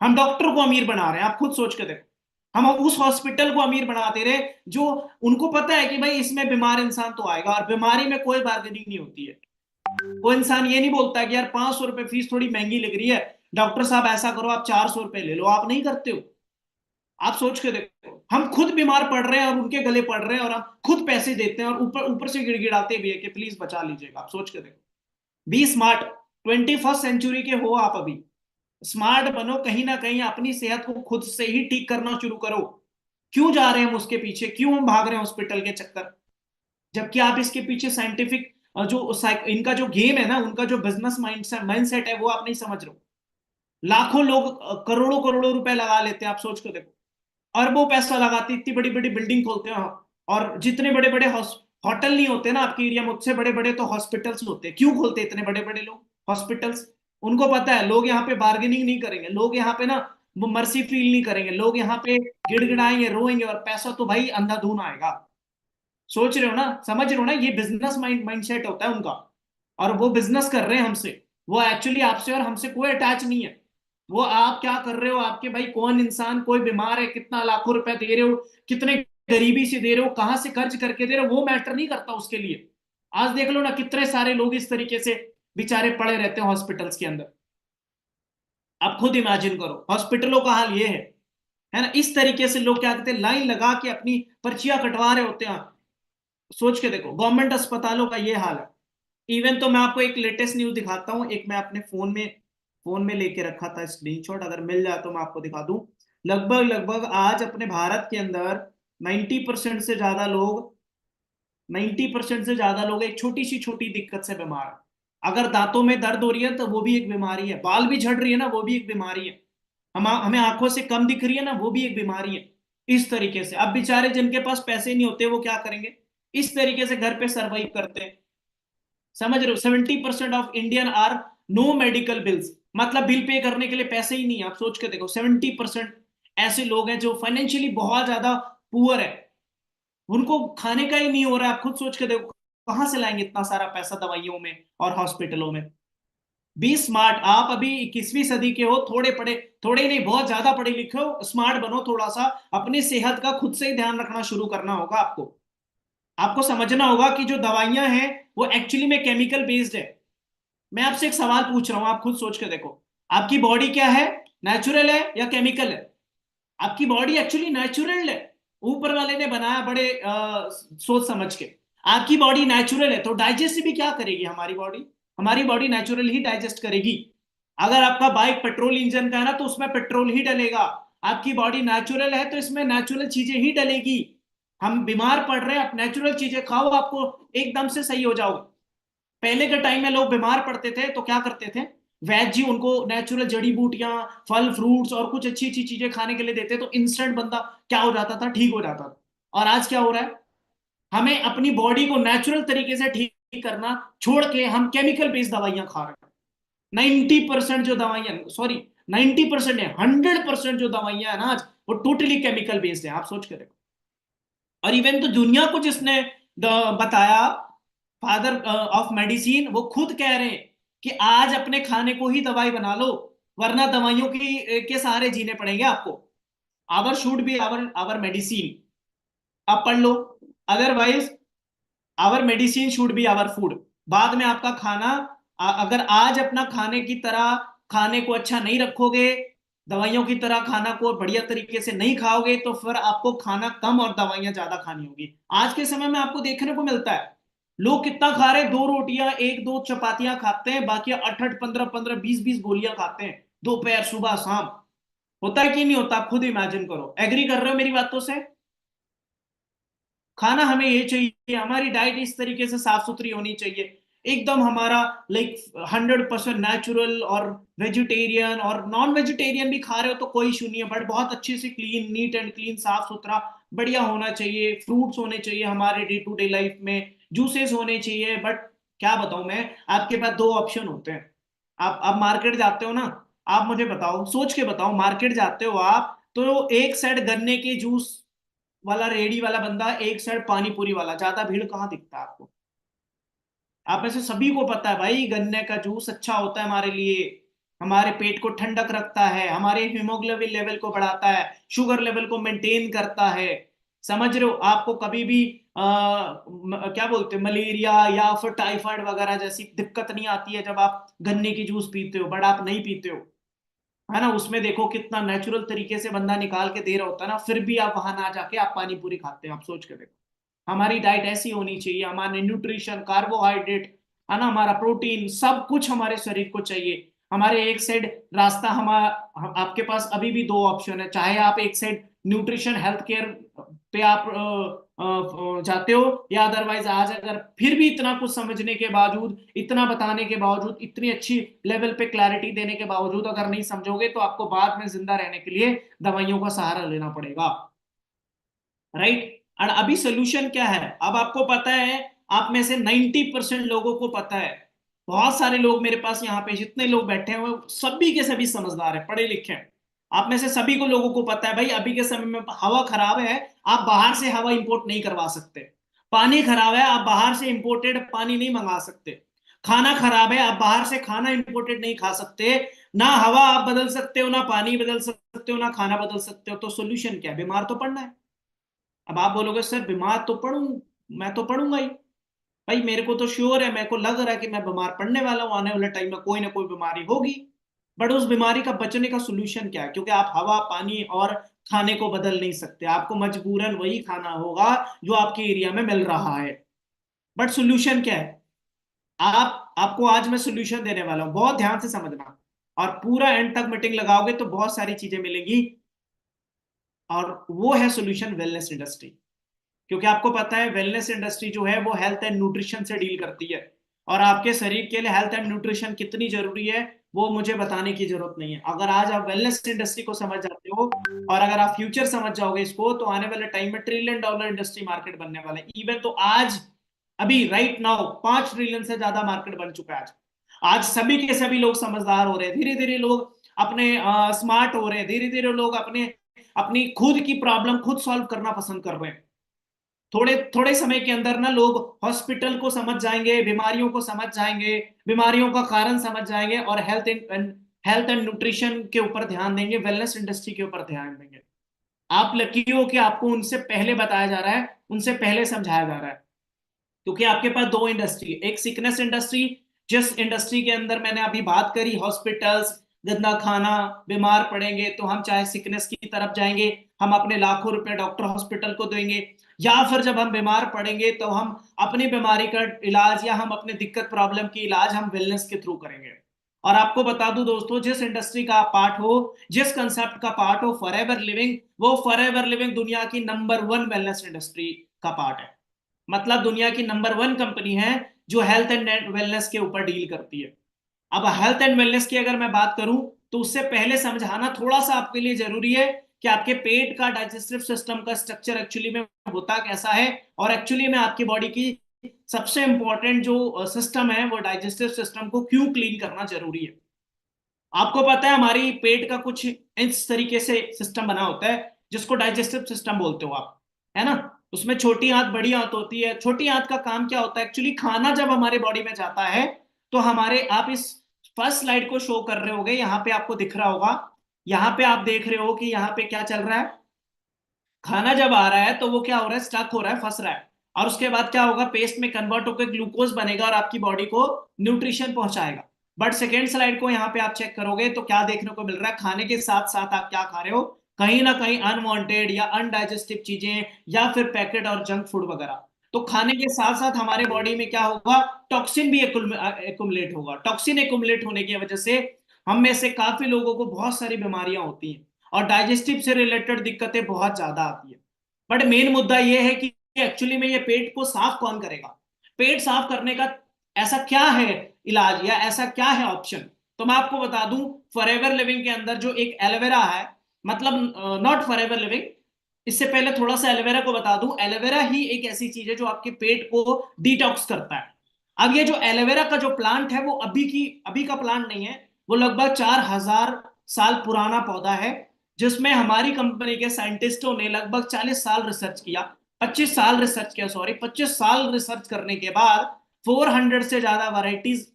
हम डॉक्टर को अमीर बना रहे हैं, आप खुद सोच के देखो। हम उस हॉस्पिटल को अमीर बना दे रहे हैं जो उनको पता है कि भाई इसमें बीमार इंसान तो आएगा, और बीमारी में कोई बार्गेनिंग नहीं होती है। वो इंसान ये नहीं बोलता कि यार 500 रुपए फीस थोड़ी महंगी लग रही है, डॉक्टर साहब ऐसा करो आप 400 रुपए ले लो। आप नहीं करते हो। आप सोच के देखो, हम खुद बीमार पड़ रहे हैं और उनके गले पड़ रहे हैं, और हम खुद पैसे देते हैं और ऊपर ऊपर से गिड़गिड़ाते भी है कि प्लीज बचा लीजिएगा। आप सोच के देखो। B smart. 21st सेंचुरी के हो आप अभी। स्मार्ट बनो, कहीं ना कहीं अपनी सेहत को खुद से ही ठीक करना शुरू करो। क्यों जा रहे हैं हम उसके पीछे, क्यों हम भाग रहे हैं हॉस्पिटल के चक्कर, जबकि आप इसके पीछे साइंटिफिक इनका जो गेम है ना, उनका जो बिजनेस माइंडसेट है, वो आप नहीं समझ रहे हो। लाखों लोग करोड़ों करोड़ों रुपए लगा लेते हैं, आप सोच के देखो। अरबों पैसा लगाते, इतनी बड़ी बड़ी बिल्डिंग खोलते हैं। और जितने बड़े बड़े होटल नहीं होते ना आपके एरिया में, उससे बड़े बड़े तो हॉस्पिटल्स होते हैं। क्यों खोलते हैं इतने बड़े बड़े लोग हॉस्पिटल्स? उनको पता है लोग यहाँ पे बार्गेनिंग नहीं करेंगे, लोग यहाँ पे ना वो मर्सी फील नहीं करेंगे, लोग यहाँ पे गिड़गिड़ाएंगे, रोएंगे, और पैसा तो भाई अंधाधुन आएगा। सोच रहे हो ना, समझ रहे हो ना, ये बिजनेस माइंडसेट होता है उनका। और वो बिजनेस कर रहे हैं हमसे। वो एक्चुअली आपसे और हमसे कोई अटैच नहीं है। वो आप क्या कर रहे हो, आपके भाई कौन इंसान कोई बीमार है, कितना लाखों रुपए दे रहे हो, कितने गरीबी से दे रहे हो, कहां से कर्ज करके दे रहे हो, वो मैटर नहीं करता उसके लिए। आज देख लो ना, कितने सारे लोग इस तरीके से बेचारे पड़े रहते हैं हॉस्पिटल्स के अंदर। आप खुद इमेजिन करो, हॉस्पिटलों का हाल ये है ना। इस तरीके से लोग क्या करते हैं, लाइन लगा के अपनी पर्चियां कटवा रहे होते हैं। सोच के देखो, गवर्नमेंट अस्पतालों का ये हाल है। इवन तो मैं आपको एक लेटेस्ट न्यूज दिखाता हूँ, एक मैं अपने फोन में लेके रखा था स्क्रीनशॉट, अगर मिल जाए तो मैं आपको दिखा दूं। लगभग लगभग आज अपने भारत के अंदर 90% से ज्यादा लोग 90% से ज्यादा लोग एक छोटी सी छोटी दिक्कत से बीमार है। अगर दांतों में दर्द हो रही है तो वो भी एक बीमारी है, बाल भी झड़ रही है ना, वो भी एक बीमारी है, हमें आंखों से कम दिख रही है ना, वो भी एक बीमारी है। इस तरीके से अब बेचारे जिनके पास पैसे नहीं होते वो क्या करेंगे, इस तरीके से घर पे सरवाइव करते हैं। समझ रहे हो, 70% of Indian are no medical bills. मतलब बिल पे करने के लिए पैसे ही नहीं है। आप सोच के देखो 70% ऐसे लोग हैं जो फाइनेंशियली बहुत ज्यादा पुअर है, उनको खाने का ही नहीं हो रहा है। आप खुद सोच के देखो कहां से लाएंगे इतना सारा पैसा दवाइयों में और हॉस्पिटलों में। बी स्मार्ट, आप अभी 21वीं सदी के हो, थोड़े पढ़े, थोड़े नहीं बहुत ज्यादा पढ़े लिखे हो, स्मार्ट बनो थोड़ा सा, अपनी सेहत का खुद से ही ध्यान रखना शुरू करना होगा आपको। आपको समझना होगा कि जो दवाइयां हैं वो एक्चुअली में केमिकल बेस्ड है। मैं आपसे एक सवाल पूछ रहा हूं, आप खुद सोच के देखो, आपकी बॉडी क्या है, नेचुरल है या केमिकल है? आपकी बॉडी एक्चुअली नेचुरल है, ऊपर वाले ने बनाया बड़े सोच समझ के। आपकी बॉडी नेचुरल है तो डाइजेस्ट भी क्या करेगी हमारी बॉडी? हमारी बॉडी नेचुरल ही डाइजेस्ट करेगी। अगर आपका बाइक पेट्रोल इंजन का है ना तो उसमें पेट्रोल ही डलेगा। आपकी बॉडी नेचुरल है तो इसमें नेचुरल चीजें ही डलेगी। हम बीमार पड़ रहे हैं, आप नेचुरल चीजें खाओ, आपको एकदम से सही हो जाओगे। पहले के टाइम में लोग बीमार पड़ते थे तो क्या करते थे, वैद्य जी उनको नेचुरल जड़ी बूटियां, फल फ्रूट्स और कुछ अच्छी अच्छी चीजें खाने के लिए देते तो इंस्टेंट बंदा क्या हो जाता था, ठीक हो जाता था। और आज क्या हो रहा है, हमें अपनी बॉडी को नेचुरल तरीके से ठीक करना छोड़ के हम केमिकल बेस्ड दवाइयां खा रहे हैं। 90% जो दवाइयां, सॉरी 90% है, 100% जो दवाइयां है ना आज, वो टोटली केमिकल बेस्ड है। आप सोच के देखो। और इवन तो दुनिया को जिसने बताया, फादर ऑफ मेडिसिन, वो खुद कह रहे हैं कि आज अपने खाने को ही दवाई बना लो, वरना दवाइयों की के सहारे जीने पड़ेंगे आपको। Our should be our our medicine, आप पढ़ लो। Otherwise our medicine should be our food. बाद में आपका खाना, अगर आज अपना खाने की तरह खाने को अच्छा नहीं रखोगे, दवाइयों की तरह खाना को बढ़िया तरीके से नहीं खाओगे, तो फिर आपको खाना कम और दवाइयां ज्यादा खानी होगी। आज के समय में आपको देखने को मिलता है लोग कितना खा रहे हैं, 2 रोटियां, 1-2 चपातियां खाते हैं, बाकी 8-8, 15-15, 20-20 गोलियां खाते हैं दोपहर सुबह शाम। होता है कि नहीं होता? आप खुद इमेजिन करो। एग्री कर रहे हो मेरी बातों से? खाना हमें ये चाहिए, हमारी डाइट इस तरीके से साफ सुथरी होनी चाहिए, एकदम हमारा लाइक 100% नेचुरल। और वेजिटेरियन और नॉन वेजिटेरियन भी खा रहे हो तो कोई इशू नहीं है, बट बहुत अच्छे से क्लीन, नीट एंड क्लीन, साफ सुथरा बढ़िया होना चाहिए। फ्रूट्स होने चाहिए हमारे डे टू डे लाइफ में, जूसेस होने चाहिए। बट क्या बताऊं मैं, आपके पास दो ऑप्शन होते हैं। आप मार्केट जाते हो ना, आप मुझे बताओ, सोच के बताओ, मार्केट जाते हो आप तो एक साइड गन्ने के जूस वाला रेडी वाला बंदा, एक साइड पानी पूरी वाला, ज्यादा भीड़ कहाँ दिखता है आपको? आप में से सभी को पता है भाई, गन्ने का जूस अच्छा होता है हमारे लिए, हमारे पेट को ठंडक रखता है, हमारे हीमोग्लोबिन लेवल को बढ़ाता है, शुगर लेवल को मेंटेन करता है। समझ रहे हो? आपको कभी भी क्या बोलते हैं, मलेरिया या फिर टाइफाइड वगैरह जैसी दिक्कत नहीं आती है जब आप गन्ने की जूस पीते हो, बट आप नहीं पीते हो, है ना? उसमें देखो कितना नेचुरल तरीके से बंदा निकाल के दे रहा होता है ना, फिर भी आप वहां ना जाके आप पानी पूरी खाते हैं। आप सोच के देखो। हमारी डाइट ऐसी होनी चाहिए, हमारे न्यूट्रिशन, कार्बोहाइड्रेट, है ना, हमारा प्रोटीन, सब कुछ हमारे शरीर को चाहिए। हमारे एक साइड रास्ता, आपके पास अभी भी दो ऑप्शन है, चाहे आप एक साइड न्यूट्रिशन हेल्थ केयर पे आप जाते हो, या अदरवाइज आज अगर फिर भी इतना कुछ समझने के बावजूद, इतना बताने के बावजूद, इतनी अच्छी लेवल पे क्लैरिटी देने के बावजूद अगर नहीं समझोगे तो आपको बाद में जिंदा रहने के लिए दवाइयों का सहारा लेना पड़ेगा। राइट? और अभी सोल्यूशन क्या है, अब आपको पता है, आप में से 90% लोगों को पता है। बहुत सारे लोग मेरे पास यहाँ पे जितने लोग बैठे हैं वो सभी के सभी समझदार है, पढ़े लिखे हैं। आप में से सभी को लोगों को पता है भाई, अभी के समय में हवा खराब है, आप बाहर से हवा इंपोर्ट नहीं करवा सकते। पानी खराब है, आप बाहर से इंपोर्टेड पानी नहीं मंगा सकते। खाना खराब है, आप बाहर से खाना इंपोर्टेड नहीं खा सकते। ना हवा आप बदल सकते हो, ना पानी बदल सकते हो, ना खाना बदल सकते हो। तो सोल्यूशन क्या है? बीमार तो पड़ना है। अब आप बोलोगे सर बीमार तो पड़ूं, मैं तो पड़ूंगा ही। भाई मेरे को तो श्योर है, मेरे को लग रहा है कि मैं बीमार पड़ने वाला हूं, आने वाले टाइम में कोई ना कोई बीमारी होगी। बट उस बीमारी का बचने का सोल्यूशन क्या है? क्योंकि आप हवा, पानी और खाने को बदल नहीं सकते, आपको मजबूरन वही खाना होगा जो आपके एरिया में मिल रहा है। बट सोल्यूशन क्या है? आपको आज मैं सोल्यूशन देने वाला हूं, बहुत ध्यान से समझना, और पूरा एंड तक मीटिंग लगाओगे तो बहुत सारी चीजें मिलेंगी। और वो है सोल्यूशन, वेलनेस इंडस्ट्री। क्योंकि आपको पता है वेलनेस इंडस्ट्री जो है वो हेल्थ एंड न्यूट्रिशन से डील करती है, और आपके शरीर के लिए हेल्थ एंड न्यूट्रिशन कितनी जरूरी है वो मुझे बताने की जरूरत नहीं है। अगर आज आप वेलनेस इंडस्ट्री को समझ जाते हो, और अगर आप फ्यूचर समझ जाओगे इसको, तो आने वाले टाइम में $1 ट्रिलियन इंडस्ट्री मार्केट बनने वाला है। इवन तो आज, अभी राइट नाउ 5 ट्रिलियन से ज्यादा मार्केट बन चुका है आज। आज सभी के सभी लोग समझदार हो रहे हैं, धीरे धीरे लोग अपने स्मार्ट हो रहे हैं, धीरे धीरे लोग अपने अपनी खुद की प्रॉब्लम खुद सॉल्व करना पसंद कर रहे हैं। थोड़े थोड़े समय के अंदर ना लोग हॉस्पिटल को समझ जाएंगे, बीमारियों को समझ जाएंगे, बीमारियों का कारण समझ जाएंगे, और हेल्थ एंड न्यूट्रिशन के ऊपर ध्यान देंगे, वेलनेस इंडस्ट्री के ऊपर ध्यान देंगे। आप लकी हो कि आपको उनसे पहले बताया जा रहा है, उनसे पहले समझाया जा रहा है। क्योंकि आपके पास दो इंडस्ट्री, एक सिकनेस इंडस्ट्री, जिस इंडस्ट्री के अंदर मैंने अभी बात करी, हॉस्पिटल्स, गंदा खाना, बीमार पड़ेंगे तो हम चाहे सिकनेस की तरफ जाएंगे, हम अपने लाखों रुपए डॉक्टर हॉस्पिटल को देंगे, या फिर जब हम बीमार पड़ेंगे तो हम अपनी बीमारी का इलाज या हम अपने दिक्कत प्रॉब्लम की इलाज हम वेलनेस के थ्रू करेंगे। और आपको बता दूं दोस्तों, जिस इंडस्ट्री का पार्ट हो, जिस कंसेप्ट का पार्ट हो फॉरएवर लिविंग, वो फॉरएवर लिविंग दुनिया की नंबर 1 वेलनेस इंडस्ट्री का पार्ट है। मतलब दुनिया की नंबर 1 कंपनी है जो हेल्थ एंड वेलनेस के ऊपर डील करती है। अब हेल्थ एंड वेलनेस की अगर मैं बात करूं, तो उससे पहले समझाना थोड़ा सा आपके लिए जरूरी है कि आपके पेट का डाइजेस्टिव सिस्टम का स्ट्रक्चर एक्चुअली में होता कैसा है, और एक्चुअली में आपकी बॉडी की सबसे इंपॉर्टेंट जो सिस्टम है वो डाइजेस्टिव सिस्टम को क्यों क्लीन करना जरूरी है। आपको पता है हमारी पेट का कुछ इस तरीके से सिस्टम बना होता है जिसको डाइजेस्टिव सिस्टम बोलते हो आप, है ना। उसमें छोटी आंत बड़ी आंत होती है। छोटी आंत का काम क्या होता है, एक्चुअली खाना जब हमारे बॉडी में जाता है तो हमारे, आप इस फर्स्ट स्लाइड को शो कर रहे होगे, यहाँ पे आपको दिख रहा होगा, यहाँ पे आप देख रहे हो कि यहाँ पे क्या चल रहा है। खाना जब आ रहा है तो वो क्या हो रहा है, स्टक हो रहा है, फंस रहा है, और उसके बाद क्या होगा, पेस्ट में कन्वर्ट होकर ग्लूकोज बनेगा और आपकी बॉडी को न्यूट्रिशन पहुंचाएगा। बट सेकेंड स्लाइड को यहाँ पे आप चेक करोगे तो क्या देखने को मिल रहा है, खाने के साथ साथ आप क्या खा रहे हो, कहीं ना कहीं अनवांटेड या अनडाइजेस्टिव चीजें, या फिर पैकेट और जंक फूड वगैरह। तो खाने के साथ साथ हमारे बॉडी में क्या होगा, टॉक्सिन भी एकुमुलेट होगा। टॉक्सिन एकुमुलेट होने की वजह से हम में से काफी लोगों को बहुत सारी बीमारियां होती हैं, और डाइजेस्टिव से रिलेटेड दिक्कतें बहुत ज्यादा आती है। बट मेन मुद्दा यह है कि एक्चुअली में ये पेट को साफ कौन करेगा, पेट साफ करने का ऐसा क्या है इलाज, या ऐसा क्या है ऑप्शन। तो मैं आपको बता दूं, फॉरएवर लिविंग के अंदर जो एक एलोवेरा है, मतलब नॉट फॉरएवर लिविंग, इससे पहले थोड़ा सा एलोवेरा को बता दूं, एलोवेरा ही एक ऐसी चीज है जो आपके पेट को डिटॉक्स करता है। अब ये जो एलोवेरा का जो प्लांट है वो अभी का प्लांट नहीं है, वो लगभग 4000 साल पुराना पौधा है, जिसमें हमारी कंपनी के साइंटिस्टों ने लगभग 40 साल रिसर्च किया, 25 साल रिसर्च किया, सॉरी 25 साल रिसर्च करने के बाद 400 से ज्यादा वैरायटीज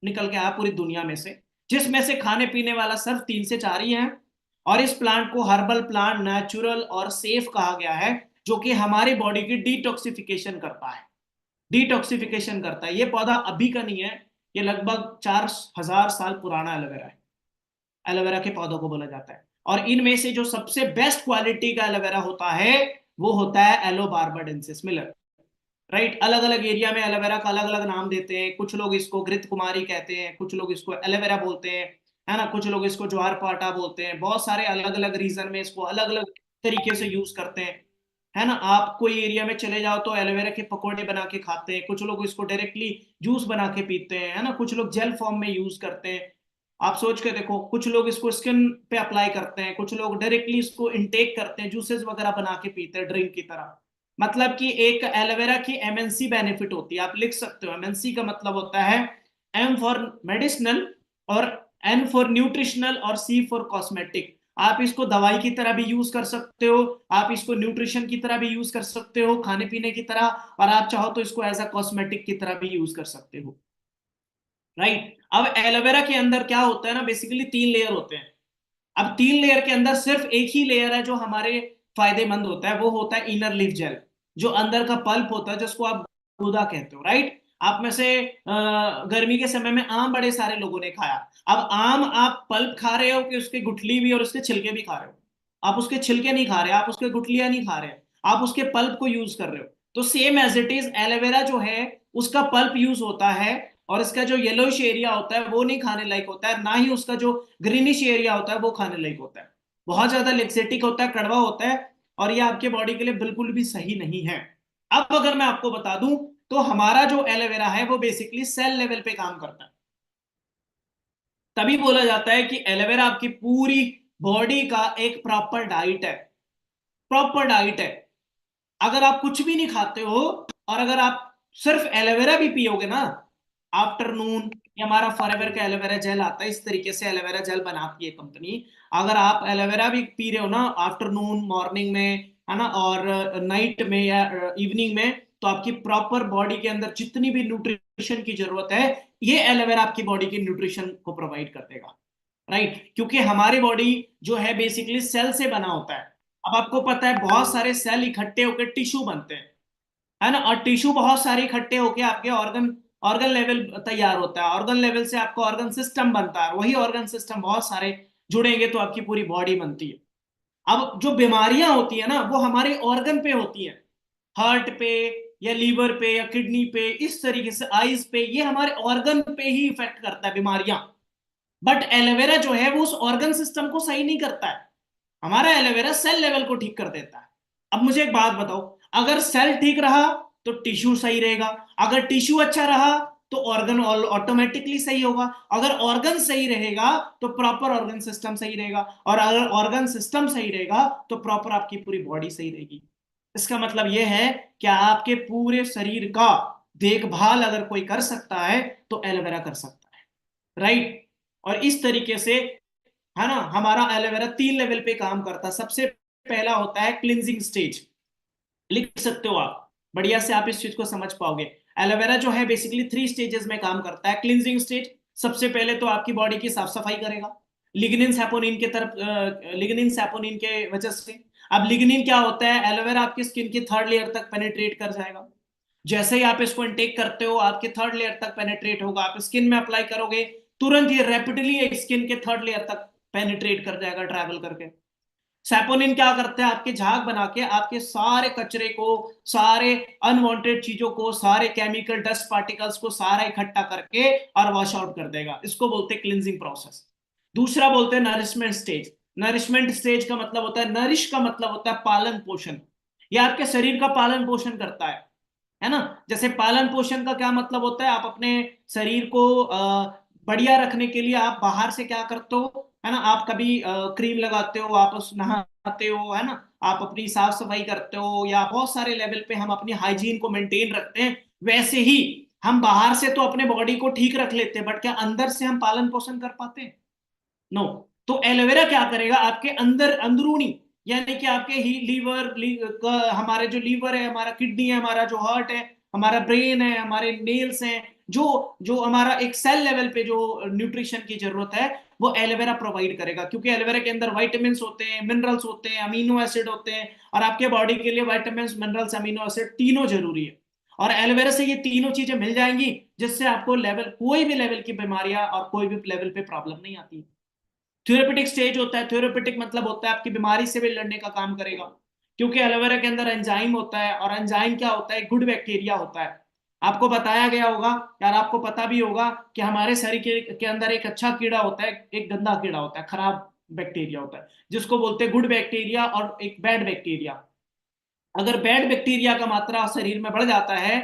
निकल के आया पूरी दुनिया में से, जिसमें से खाने पीने वाला सिर्फ 3 से 4 ही है। और इस प्लांट को हर्बल प्लांट, नेचुरल और सेफ कहा गया है, जो कि हमारी बॉडी की डिटॉक्सिफिकेशन करता है। ये पौधा अभी का नहीं है, ये लगभग 4000 साल पुराना एलोवेरा है, एलोवेरा के पौधों को बोला जाता है। और इनमें से जो सबसे बेस्ट क्वालिटी का एलोवेरा होता है वो होता है एलो बार्बाडेंसिस मिलर। राइट, अलग अलग एरिया में एलोवेरा का अलग अलग नाम देते हैं, कुछ लोग इसको घृत कुमारी कहते हैं, कुछ लोग इसको एलोवेरा बोलते हैं, है ना, कुछ लोग इसको ज्वार पाटा बोलते हैं, बहुत सारे अलग अलग रीजन में इसको अलग अलग तरीके से यूज करते हैं, है ना। आप कोई एरिया में चले जाओ तो एलोवेरा के पकौड़े बना के खाते हैं, कुछ लोग इसको डायरेक्टली जूस बना के पीते हैं, है ना, कुछ लोग जेल फॉर्म में यूज करते हैं। आप सोच के देखो, कुछ लोग इसको स्किन पे अप्लाई करते हैं, कुछ लोग डायरेक्टली इसको इनटेक करते हैं, जूसेस वगैरह बना के पीते हैं ड्रिंक की तरह। मतलब कि एक एलोवेरा की एमएनसी बेनिफिट होती है, आप लिख सकते हो, एमएनसी का मतलब होता है एम फॉर मेडिसिनल, और एन फॉर न्यूट्रिशनल, और सी फॉर कॉस्मेटिक। आप इसको दवाई की तरह भी यूज कर सकते हो, आप इसको न्यूट्रिशन की तरह भी यूज कर सकते हो, खाने पीने की तरह, और आप चाहो तो इसको एज अ कॉस्मेटिक की तरह भी यूज कर सकते हो। राइट, अब एलोवेरा के अंदर क्या होता है ना, बेसिकली 3 लेयर होते हैं। अब 3 लेयर के अंदर सिर्फ एक ही लेयर है जो हमारे फायदेमंद होता है, वो होता है इनर लीफ जेल, जो अंदर का पल्प होता है, जिसको आप गूदा कहते हो। राइट, आप में से गर्मी के समय में आम बड़े सारे लोगों ने खाया। अब आम आप पल्प खा रहे हो कि उसके गुठली भी और उसके छिलके भी खा रहे हो? आप उसके छिलके नहीं खा रहे, आप उसके गुठलियां नहीं खा रहे, आप उसके पल्प को यूज कर रहे हो। तो same as it is aloe vera जो है उसका पल्प यूज होता है, और इसका जो येलोइश एरिया होता है वो नहीं खाने लायक होता है, ना ही उसका जो ग्रीनिश एरिया होता है वो खाने लायक होता है। बहुत ज्यादा लेक्सेटिक होता है, कड़वा होता है, और ये आपके बॉडी के लिए बिल्कुल भी सही नहीं है। अब अगर मैं आपको बता दूं, तो हमारा जो एलोवेरा है वो बेसिकली सेल लेवल पे काम करता है। तभी बोला जाता है कि एलोवेरा आपकी पूरी बॉडी का एक प्रॉपर डाइट है, प्रॉपर डाइट है। अगर आप कुछ भी नहीं खाते हो, और अगर आप सिर्फ एलोवेरा भी पियोगे ना, आफ्टरनून, ये हमारा फॉरएवर का एलोवेरा जेल आता है, इस तरीके से एलोवेरा जेल बनाती है कंपनी। अगर आप एलोवेरा भी पी रहे हो ना आफ्टरनून मॉर्निंग में, है ना, और नाइट में या इवनिंग में, तो आपकी प्रॉपर बॉडी के अंदर जितनी भी न्यूट्रिशन की जरूरत है, ये एलोवेरा आपकी बॉडी की न्यूट्रिशन को प्रोवाइड कर देगा। राइट, क्योंकि हमारी बॉडी जो है बेसिकली सेल से बना होता है। अब आपको पता है बहुत सारे सेल इकट्ठे होकर टिश्यू बनते हैं, है ना, और टिश्यू बहुत सारे इकट्ठे होके आपके ऑर्गन ऑर्गन लेवल तैयार होता है, ऑर्गन लेवल से आपका ऑर्गन सिस्टम बनता है, वही ऑर्गन सिस्टम बहुत सारे जुड़ेंगे तो आपकी पूरी बॉडी बनती है। अब जो बीमारियां होती है ना वो हमारे ऑर्गन पे होती है, हार्ट पे या लीवर पे या किडनी पे, इस तरीके से आईज पे, ये हमारे ऑर्गन पे ही इफेक्ट करता है बीमारियां। बट एलोवेरा जो है वो उस ऑर्गन सिस्टम को सही नहीं करता है, हमारा एलोवेरा सेल लेवल को ठीक कर देता है। अब मुझे एक बात बताओ, अगर सेल ठीक रहा तो टिश्यू सही रहेगा, अगर टिश्यू अच्छा रहा तो ऑर्गन ऑटोमेटिकली सही होगा, अगर ऑर्गन सही रहेगा तो प्रॉपर ऑर्गन सिस्टम सही रहेगा, और अगर ऑर्गन सिस्टम सही रहेगा तो प्रॉपर आपकी पूरी बॉडी सही रहेगी। इसका मतलब यह है कि आपके पूरे शरीर का देखभाल अगर कोई कर सकता है तो एलोवेरा कर सकता है। राइट, और इस तरीके से, है ना, हमारा एलोवेरा 3 लेवल पे काम करता है। सबसे पहला होता है क्लिनजिंग स्टेज, लिख सकते हो आप, बढ़िया से आप इस चीज को समझ पाओगे। एलोवेरा जो है बेसिकली 3 स्टेजेस में काम करता है। क्लिनजिंग स्टेज, सबसे पहले तो आपकी बॉडी की साफ सफाई करेगा, लिग्निन सैपोनिन के तरफ, लिग्निन सैपोनिन के वजह से। अब लिग्निन क्या होता है, एलोवेरा आपकी स्किन की 3rd लेयर तक पेनिट्रेट कर जाएगा। जैसे ही आप इसको इनटेक करते हो आपके 3rd लेयर तक पेनिट्रेट होगा, आप स्किन में अप्लाई करोगे तुरंत ये रैपिडली स्किन के 3rd लेयर तक पेनिट्रेट कर जाएगा ट्रैवल करके। सैपोनिन क्या करता है, आपके झाग बना के आपके सारे कचरे को, सारे अनवांटेड चीजों को, सारे केमिकल डस्ट पार्टिकल्स को सारा इकट्ठा करके और वॉश आउट कर देगा। इसको बोलते हैं क्लिनजिंग प्रोसेस। दूसरा बोलते हैं नरिशमेंट स्टेज। नरिशमेंट स्टेज का मतलब होता है, नरिश का मतलब होता है पालन पोषण, यह आपके शरीर का पालन पोषण करता है ना। जैसे पालन पोषण का क्या मतलब होता है, आप अपने शरीर को बढ़िया रखने के लिए आप बाहर से क्या करते हो, है ना, आप कभी क्रीम लगाते हो, आप उस नहाते हो, है ना, आप अपनी साफ सफाई करते हो, या बहुत सारे लेवल पे हम अपनी हाइजीन को मेंटेन रखते हैं। वैसे ही हम बाहर से तो अपने बॉडी को ठीक रख लेते हैं, बट क्या अंदर से हम पालन पोषण कर पाते हैं? नो। तो एलोवेरा क्या करेगा, आपके अंदर अंदरूनी, यानी कि आपके ही हमारे जो लीवर है, हमारा किडनी है, हमारा जो हार्ट है, हमारा ब्रेन है, हमारे नेल्स हैं, जो जो हमारा एक सेल लेवल पे जो न्यूट्रिशन की जरूरत है वो एलोवेरा प्रोवाइड करेगा। क्योंकि एलोवेरा के अंदर वाइटामिन होते हैं, मिनरल्स होते हैं, अमीनो एसिड होते हैं, और आपके बॉडी के लिए वाइटामिन, मिनरल्स, अमीनो एसिड तीनों जरूरी है। और एलोवेरा से ये तीनों चीजें मिल जाएंगी, जिससे आपको लेवल, कोई भी लेवल की बीमारियां और कोई भी लेवल पे प्रॉब्लम नहीं आती। थ्योरेपेटिक स्टेज होता है, थ्योरेपेटिक मतलब होता है आपकी बीमारी से भी लड़ने का काम करेगा, क्योंकि एलोवेरा के अंदर एंजाइम होता है, और एंजाइम क्या होता है, गुड बैक्टीरिया होता है। आपको बताया गया होगा, यार आपको पता भी होगा कि हमारे शरीर के अंदर एक अच्छा कीड़ा होता है, एक गंदा कीड़ा होता है, खराब बैक्टीरिया होता है, जिसको बोलते हैं गुड बैक्टीरिया, और एक बैड बैक्टीरिया। अगर बैड बैक्टीरिया का मात्रा शरीर में बढ़ जाता है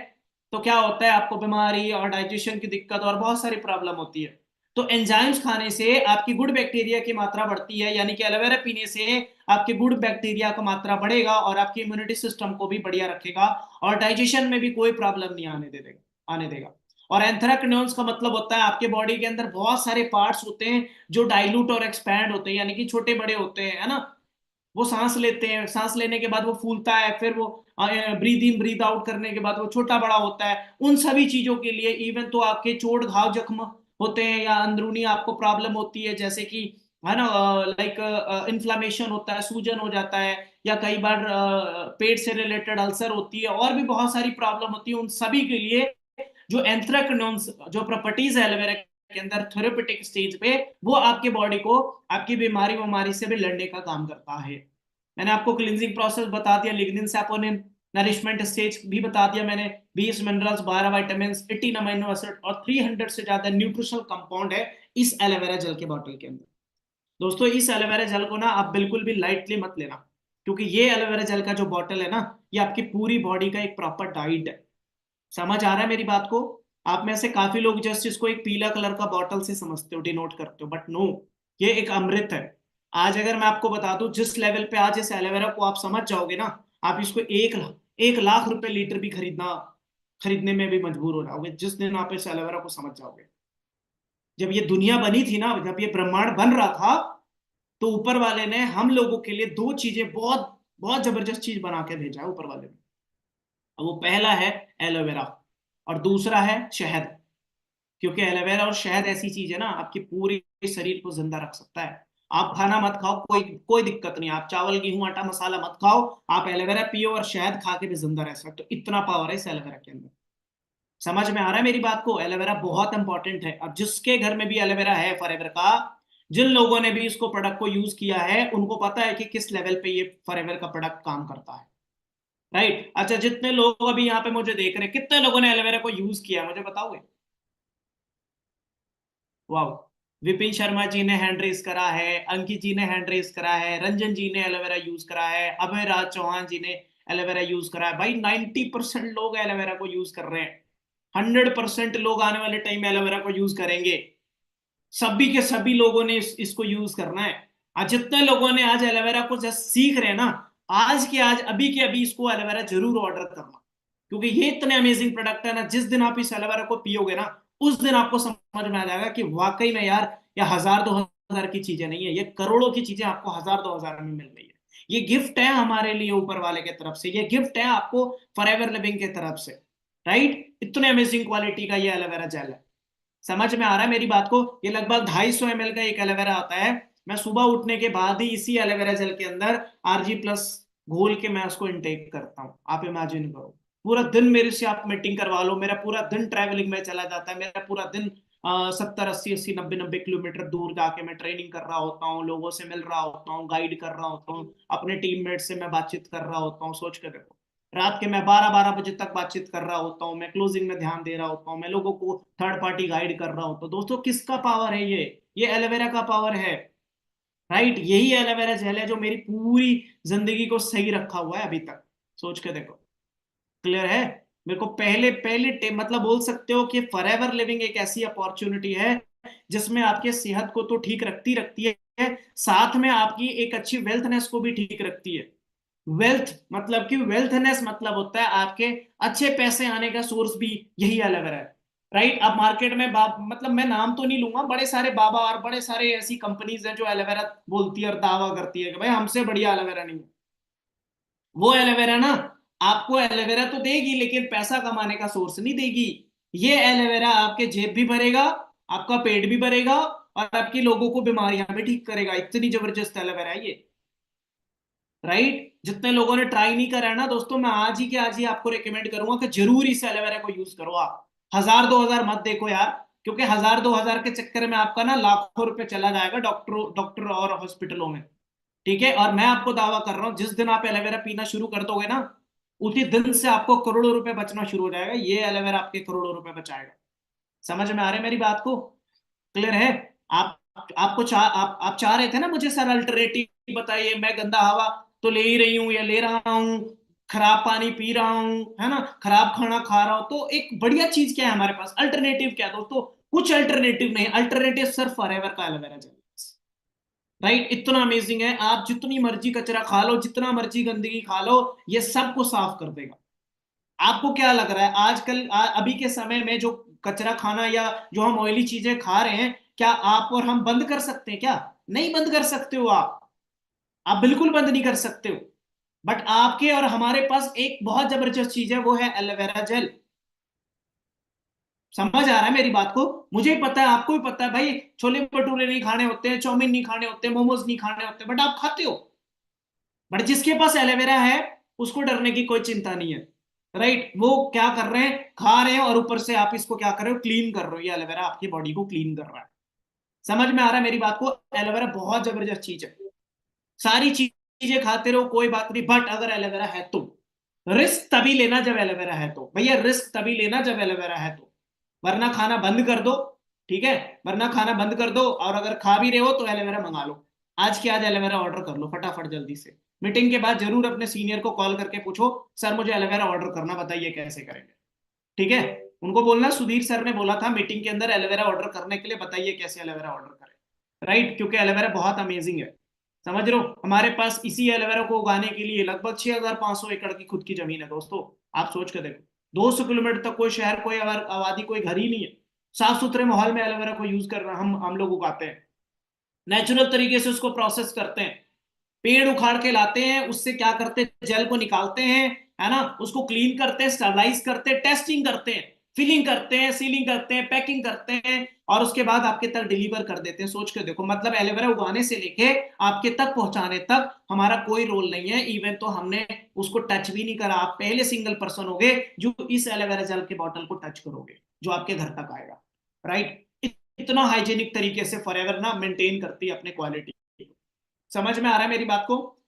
तो क्या होता है, आपको बीमारी और डाइजेशन की दिक्कत और बहुत सारी प्रॉब्लम होती है। तो एंजाइम्स खाने से आपकी गुड बैक्टीरिया की मात्रा बढ़ती है, यानी कि एलोवेरा पीने से आपकी गुड बैक्टीरिया का मात्रा बढ़ेगा और आपकी इम्यूनिटी सिस्टम को भी बढ़िया रखेगा, और डाइजेशन में भी कोई प्रॉब्लम नहीं आने देगा। और एंथ्राक्नोन्स का मतलब होता है आपके बॉडी के अंदर बहुत सारे पार्ट्स होते हैं जो डाइल्यूट और एक्सपैंड होते हैं, यानी कि छोटे बड़े होते हैं, है ना। वो सांस लेते हैं, सांस लेने के बाद वो फूलता है, फिर वो ब्रीद इन ब्रीद आउट करने के बाद वो छोटा बड़ा होता है। उन सभी चीजों के लिए, इवन तो आपके चोट घाव जख्म होते हैं या अंदरूनी आपको प्रॉब्लम होती है, जैसे कि, है ना, लाइक इन्फ्लामेशन होता है, सूजन हो जाता है, या कई बार पेट से रिलेटेड अल्सर होती है, और भी बहुत सारी प्रॉब्लम होती है, उन सभी के लिए जो एंथ्रेक्नोन्स, जो प्रॉपर्टीज है एलोवेरा के अंदर थेरेपेटिक स्टेज पे, वो आपके बॉडी को आपकी बीमारी से भी लड़ने का काम करता है। मैंने आपको क्लिनजिंग प्रोसेस बता दिया, लिग्निन सैपोनिन, नरिशमेंट स्टेज भी बता दिया मैंने, 20 मिनरल्स, 12 विटामिन, 18 अमीनो एसिड और 300 से ज्यादा न्यूट्रिशनल कंपाउंड है इस एलोवेरा जेल के बॉटल के अंदर। दोस्तों इस एलोवेरा जेल को ना आप बिल्कुल भी लाइटली मत लेना, क्योंकि ये एलोवेरा जेल का जो बॉटल है ना, ये आपकी पूरी बॉडी का एक प्रॉपर डाइट है। समझ आ रहा है मेरी बात को? आप में से काफी लोग जस्ट इसको एक पीला कलर का बॉटल से समझते हो, डिनोट करते हो, बट नो, ये एक अमृत है। आज अगर मैं आपको बता दूं जिस लेवल पे आज इस एलोवेरा को आप समझ जाओगे ना, आप इसको 1 लाख रुपए लीटर भी खरीदने में भी मजबूर हो जाओगे जिस दिन आप इस एलोवेरा को समझ जाओगे। जब ये दुनिया बनी थी ना, जब ये ब्रह्मांड बन रहा था, तो ऊपर वाले ने हम लोगों के लिए दो चीजें बहुत बहुत जबरदस्त चीज बना के भेजा है ऊपर वाले ने। अब वो पहला है एलोवेरा और दूसरा है शहद। क्योंकि एलोवेरा और शहद ऐसी चीज है ना, आपकी पूरी शरीर को जिंदा रख सकता है। आप खाना मत खाओ, कोई कोई दिक्कत नहीं, आप चावल गेहूं आटा मसाला मत खाओ, आप एलोवेरा पियो और शहद खा के भी जिंदा रह सकते हो। इतना पावर है इस एलोवेरा के अंदर। समझ में आ रहा है मेरी बात को? एलोवेरा बहुत इंपॉर्टेंट है। अब जिसके घर में भी एलोवेरा है फॉरएवर का, जिन लोगों ने भी इसको प्रोडक्ट को यूज किया है, उनको पता है कि किस लेवल पे ये फॉरएवर का प्रोडक्ट काम करता है। राइट? अच्छा, जितने लोग अभी यहाँ पे मुझे देख रहे हैं, कितने लोगों ने एलोवेरा को यूज किया मुझे बताओगे? वाह! विपिन शर्मा जी ने हैंड रेस करा है, अंकित जी ने हैंड रेस करा है, रंजन जी ने एलोवेरा यूज करा है, अभय राज चौहान जी ने एलोवेरा यूज करा है। भाई 90% लोग एलोवेरा को यूज कर रहे हैं। 100% लोग आने वाले टाइम में एलोवेरा को यूज करेंगे। सभी के सभी लोगों ने इसको यूज करना है। आज जितने लोगों ने आज एलोवेरा को जस्ट सीख रहे हैं ना, आज के आज अभी के अभी इसको एलोवेरा जरूर ऑर्डर करना। क्योंकि ये इतने अमेजिंग प्रोडक्ट है ना, जिस दिन आप इस एलोवेरा को पियोगे ना, उस दिन आपको समझ में आ जाएगा कि वाकई में यार, ये 1000-2000 की चीजें नहीं है, ये करोड़ों की चीजें आपको 1000-2000 में मिल रही है। ये गिफ्ट है हमारे लिए ऊपर वाले की तरफ से, ये गिफ्ट है आपको फॉरएवर लिविंग की तरफ से। राइट? इतने अमेजिंग क्वालिटी का ये एलोवेरा जेल है। समझ में आ रहा है मेरी बात को? ये लगभग 250 ml का एक एलोवेरा आता है। मैं सुबह उठने के बाद ही इसी एलोवेरा जेल के अंदर RG+ घोल के मैं उसको इनटेक करता हूँ। आप इमेजिन करो, पूरा दिन मेरे से आप मीटिंग करवा लो, मेरा पूरा दिन ट्रैवलिंग में चला जाता है। मेरा पूरा दिन 70-80-80-90-90 किलोमीटर दूर जाके मैं ट्रेनिंग कर रहा होता हूँ, लोगों से मिल रहा होता हूँ, गाइड कर रहा होता हूँ, अपने टीममेट से मैं बातचीत कर रहा होता हूँ। सोच कर देखो, रात के मैं 12-12 बजे तक बातचीत कर रहा होता हूँ, मैं क्लोजिंग में ध्यान दे रहा होता हूँ, मैं लोगों को थर्ड पार्टी गाइड कर रहा होता हूँ। दोस्तों, किसका पावर है ये एलोवेरा का पावर है। राइट? यही एलोवेरा जेल है जो मेरी पूरी जिंदगी को सही रखा हुआ है अभी तक। सोच के देखो। क्लियर है? मेरे को पहले पहले मतलब बोल सकते हो कि फॉरएवर लिविंग एक ऐसी अपॉर्चुनिटी है जिसमें आपके सेहत को तो ठीक रखती रखती है, साथ में आपकी एक अच्छी वेल्थनेस को भी ठीक रखती है। वेल्थ मतलब कि वेल्थनेस मतलब होता है आपके अच्छे पैसे आने का सोर्स भी यही एलोवेरा है। राइट? अब मार्केट में मतलब मैं नाम तो नहीं लूंगा, बड़े सारे बाबा और बड़े सारे ऐसी कंपनीज हैं जो एलोवेरा बोलती है और दावा करती है कि भाई हमसे बढ़िया एलोवेरा नहीं है। वो एलोवेरा ना आपको एलोवेरा तो देगी, लेकिन पैसा कमाने का सोर्स नहीं देगी। ये एलोवेरा आपके जेब भी भरेगा, आपका पेट भी भरेगा, और आपकी लोगों को बीमारियां भी ठीक करेगा। इतनी जबरदस्त एलोवेरा है ये। राइट? जितने लोगों ने ट्राई नहीं करा है ना दोस्तों, मैं आज ही के आज ही आपको रिकमेंड करूंगा कि जरूर इस एलोवेरा को यूज करो। आप 1000-2000 मत देखो यार, क्योंकि 1000-2000 के चक्कर में आपका ना लाखों रुपए चला जाएगा डॉक्टर और हॉस्पिटलों में। ठीक है? और मैं आपको दावा कर रहा हूं, जिस दिन आप एलोवेरा पीना शुरू कर दोगे ना, उसी दिन से आपको करोड़ों रुपए बचना शुरू हो जाएगा। ये एलोवेरा आपके करोड़ों रुपए बचाएगा। समझ में आ रहा है मेरी बात को? क्लियर है? आप आपको आप चाह रहे थे ना मुझे, सर अल्टरनेटिव बताइए, मैं गंदा हवा तो ले ही रही हूं या ले रहा हूं, खराब पानी पी रहा हूं, है ना, खराब खाना खा रहा हूं, तो एक बढ़िया चीज क्या है हमारे पास? अल्टरनेटिव क्या है दोस्तों? कुछ अल्टरनेटिव नहीं, अल्टरनेटिव सिर्फ फॉरएवर का एलोवेरा जेल। राइट? इतना अमेजिंग है, आप जितनी मर्जी कचरा खा लो, जितना मर्जी गंदगी खा लो, ये सबको साफ कर देगा। आपको क्या लग रहा है आजकल अभी के समय में जो कचरा खाना या जो हम ऑयली चीजें खा रहे हैं, क्या आप और हम बंद कर सकते हैं क्या? नहीं बंद कर सकते हो आप बिल्कुल बंद नहीं कर सकते हो। बट आपके और हमारे पास एक बहुत जबरदस्त चीज है, वो है एलोवेरा जेल। समझ आ रहा है मेरी बात को? मुझे पता है, आपको भी पता है भाई, छोले भटूरे नहीं खाने होते हैं, चाउमीन नहीं खाने होते, मोमोज नहीं खाने होते, बट आप खाते हो। बट जिसके पास एलोवेरा है, उसको डरने की कोई चिंता नहीं है। राइट? वो क्या कर रहे हैं, खा रहे हैं, और ऊपर से आप इसको क्या कर रहे हो, क्लीन कर रहे हो। ये एलोवेरा आपकी बॉडी को क्लीन कर रहा है। समझ में आ रहा है मेरी बात को? एलोवेरा बहुत जबरदस्त चीज है। सारी चीजें खाते रहो, कोई बात नहीं, बट अगर एलोवेरा है तो रिस्क तभी लेना जब एलोवेरा है तो। भैया रिस्क तभी लेना जब एलोवेरा है तो, वरना खाना बंद कर दो। ठीक है? वरना खाना बंद कर दो, और अगर खा भी रहे हो तो एलोवेरा मंगा लो। आज के आज एलोवेरा ऑर्डर कर लो फटाफट जल्दी से। मीटिंग के बाद जरूर अपने सीनियर को कॉल करके पूछो, सर मुझे एलोवेरा ऑर्डर करना, बताइए कैसे करेंगे। ठीक है? उनको बोलना सुधीर सर ने बोला था मीटिंग के अंदर एलोवेरा ऑर्डर करने के लिए, बताइए कैसे एलोवेरा ऑर्डर करें। राइट? क्योंकि एलोवेरा बहुत अमेजिंग है। समझ रहे हो? हमारे पास इसी एलोवेरा को उगाने के लिए लगभग 6500 एकड़ की खुद की जमीन है दोस्तों। आप सोच के देखो, 200 किलोमीटर तक कोई शहर, कोई आबादी, कोई घर ही नहीं है। साफ सुथरे माहौल में एलोवेरा को यूज कर रहे हैं, हम लोग उगाते हैं, नेचुरल तरीके से उसको प्रोसेस करते हैं, पेड़ उखाड़ के लाते हैं, उससे क्या करते हैं, जेल को निकालते हैं, है ना, उसको क्लीन करते हैं, स्टरलाइज करते हैं, टेस्टिंग करते हैं, फिलिंग करते हैं, सीलिंग करते हैं, पैकिंग करते हैं, और उसके बाद आपके तक डिलीवर कर देते हैं। सोच के देखो, मतलब एलोवेरा उगाने से लेके आपके तक पहुंचाने तक हमारा कोई रोल नहीं है। इवन तो हमने उसको टच भी नहीं करा। आप पहले सिंगल पर्सन होगे जो इस एलोवेरा जेल के बॉटल को टच करोगे जो आपके घर तक आएगा, राइट। इतना हाइजेनिक तरीके से फॉरएवर ना मेंटेन करती है अपने क्वालिटी। समझ में आ रहा है मेरी बात को?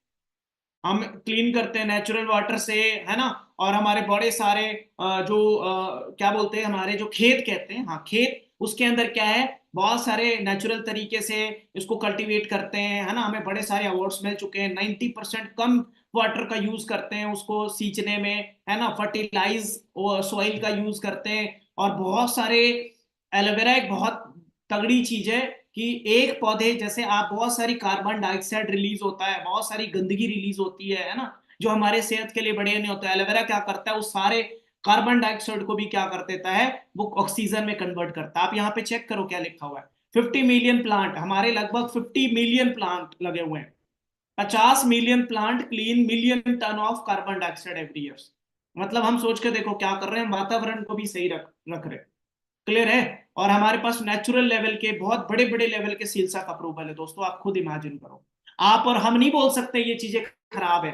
हम क्लीन करते हैं नेचुरल वाटर से, है ना, और हमारे बड़े सारे क्या बोलते हैं, हमारे जो खेत कहते हैं, हाँ खेत, उसके अंदर क्या है, बहुत सारे नेचुरल तरीके से इसको कल्टीवेट करते हैं, है ना। हमें बड़े सारे अवार्ड्स मिल चुके हैं। 90% कम वाटर का यूज करते हैं उसको सींचने में, है ना, फर्टिलाइज सॉइल का यूज करते हैं। और बहुत सारे, एलोवेरा एक बहुत तगड़ी चीज है कि एक पौधे जैसे आप, बहुत सारी कार्बन डाइऑक्साइड रिलीज होता है, बहुत सारी गंदगी रिलीज होती है ना, जो हमारे सेहत के लिए बढ़िया नहीं होता है। एलोवेरा क्या करता है, उस सारे कार्बन डाइऑक्साइड को भी क्या कर देता है, वो ऑक्सीजन में कन्वर्ट करता है। आप यहाँ पे चेक करो क्या लिखा हुआ है, 50 मिलियन प्लांट, हमारे लगभग 50 मिलियन प्लांट लगे हुए हैं। 50 million plant clean million ton of carbon dioxide every year. मतलब हम सोच के देखो क्या कर रहे हैं, वातावरण को भी सही रख रहे हैं। क्लियर है? और हमारे पास नेचुरल लेवल के बहुत बड़े बड़े लेवल के सील का अप्रूवल है। दोस्तों आप खुद इमेजिन करो, आप और हम नहीं बोल सकते ये चीजें खराब है।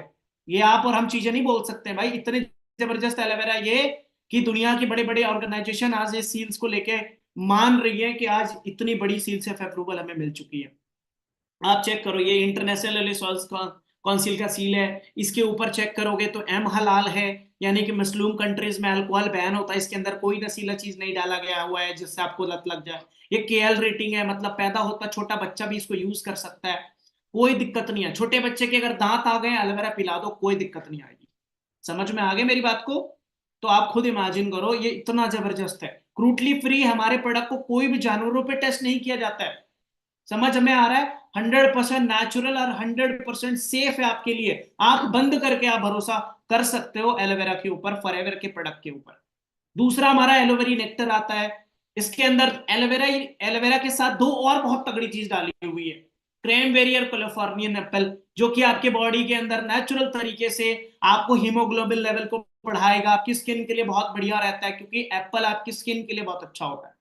ये आप और हम चीजें नहीं बोल सकते भाई, इतने जबरदस्त एलोवेरा ये कि दुनिया की बड़े बड़े ऑर्गेनाइजेशन आज ये सील्स को लेके मान रही है कि आज इतनी बड़ी सील्स ऑफ अप्रूवल हमें मिल चुकी है। आप चेक करो, ये इंटरनेशनल रिसोर्स काउंसिल का सील है। इसके ऊपर चेक करोगे तो एम हलाल है, यानी कि मुस्लिम कंट्रीज में अल्कोहल बैन होता है, इसके अंदर कोई नशीला चीज नहीं डाला गया हुआ है जिससे आपको लत लग जाए। ये केएल रेटिंग है, मतलब पैदा होता छोटा बच्चा भी इसको यूज कर सकता है, कोई दिक्कत नहीं है। छोटे बच्चे के अगर दांत आ गए, एलोवेरा पिला दो, कोई दिक्कत नहीं आएगी। समझ में आ गई मेरी बात को? तो आप खुद इमेजिन करो, ये इतना जबरदस्त है। क्रूटली फ्री, हमारे प्रोडक्ट को कोई भी जानवरों पे टेस्ट नहीं किया जाता है। समझ में आ रहा है? 100% नेचुरल और 100% सेफ है आपके लिए। आंख बंद करके आप भरोसा कर सकते हो एलोवेरा के ऊपर, फॉरएवर के प्रोडक्ट के ऊपर। दूसरा हमारा एलोवेरी नेक्टर आता है। इसके अंदर एलोवेरा एलोवेरा के साथ दो और बहुत तगड़ी चीज डाली हुई है, क्रैनबेरी और कैलिफोर्नियन एप्पल, जो कि आपके बॉडी के अंदर नेचुरल तरीके से आपको हीमोग्लोबिन लेवल को बढ़ाएगा। आपकी स्किन के लिए बहुत बढ़िया रहता है, क्योंकि एप्पल आपकी स्किन के लिए बहुत अच्छा होता है।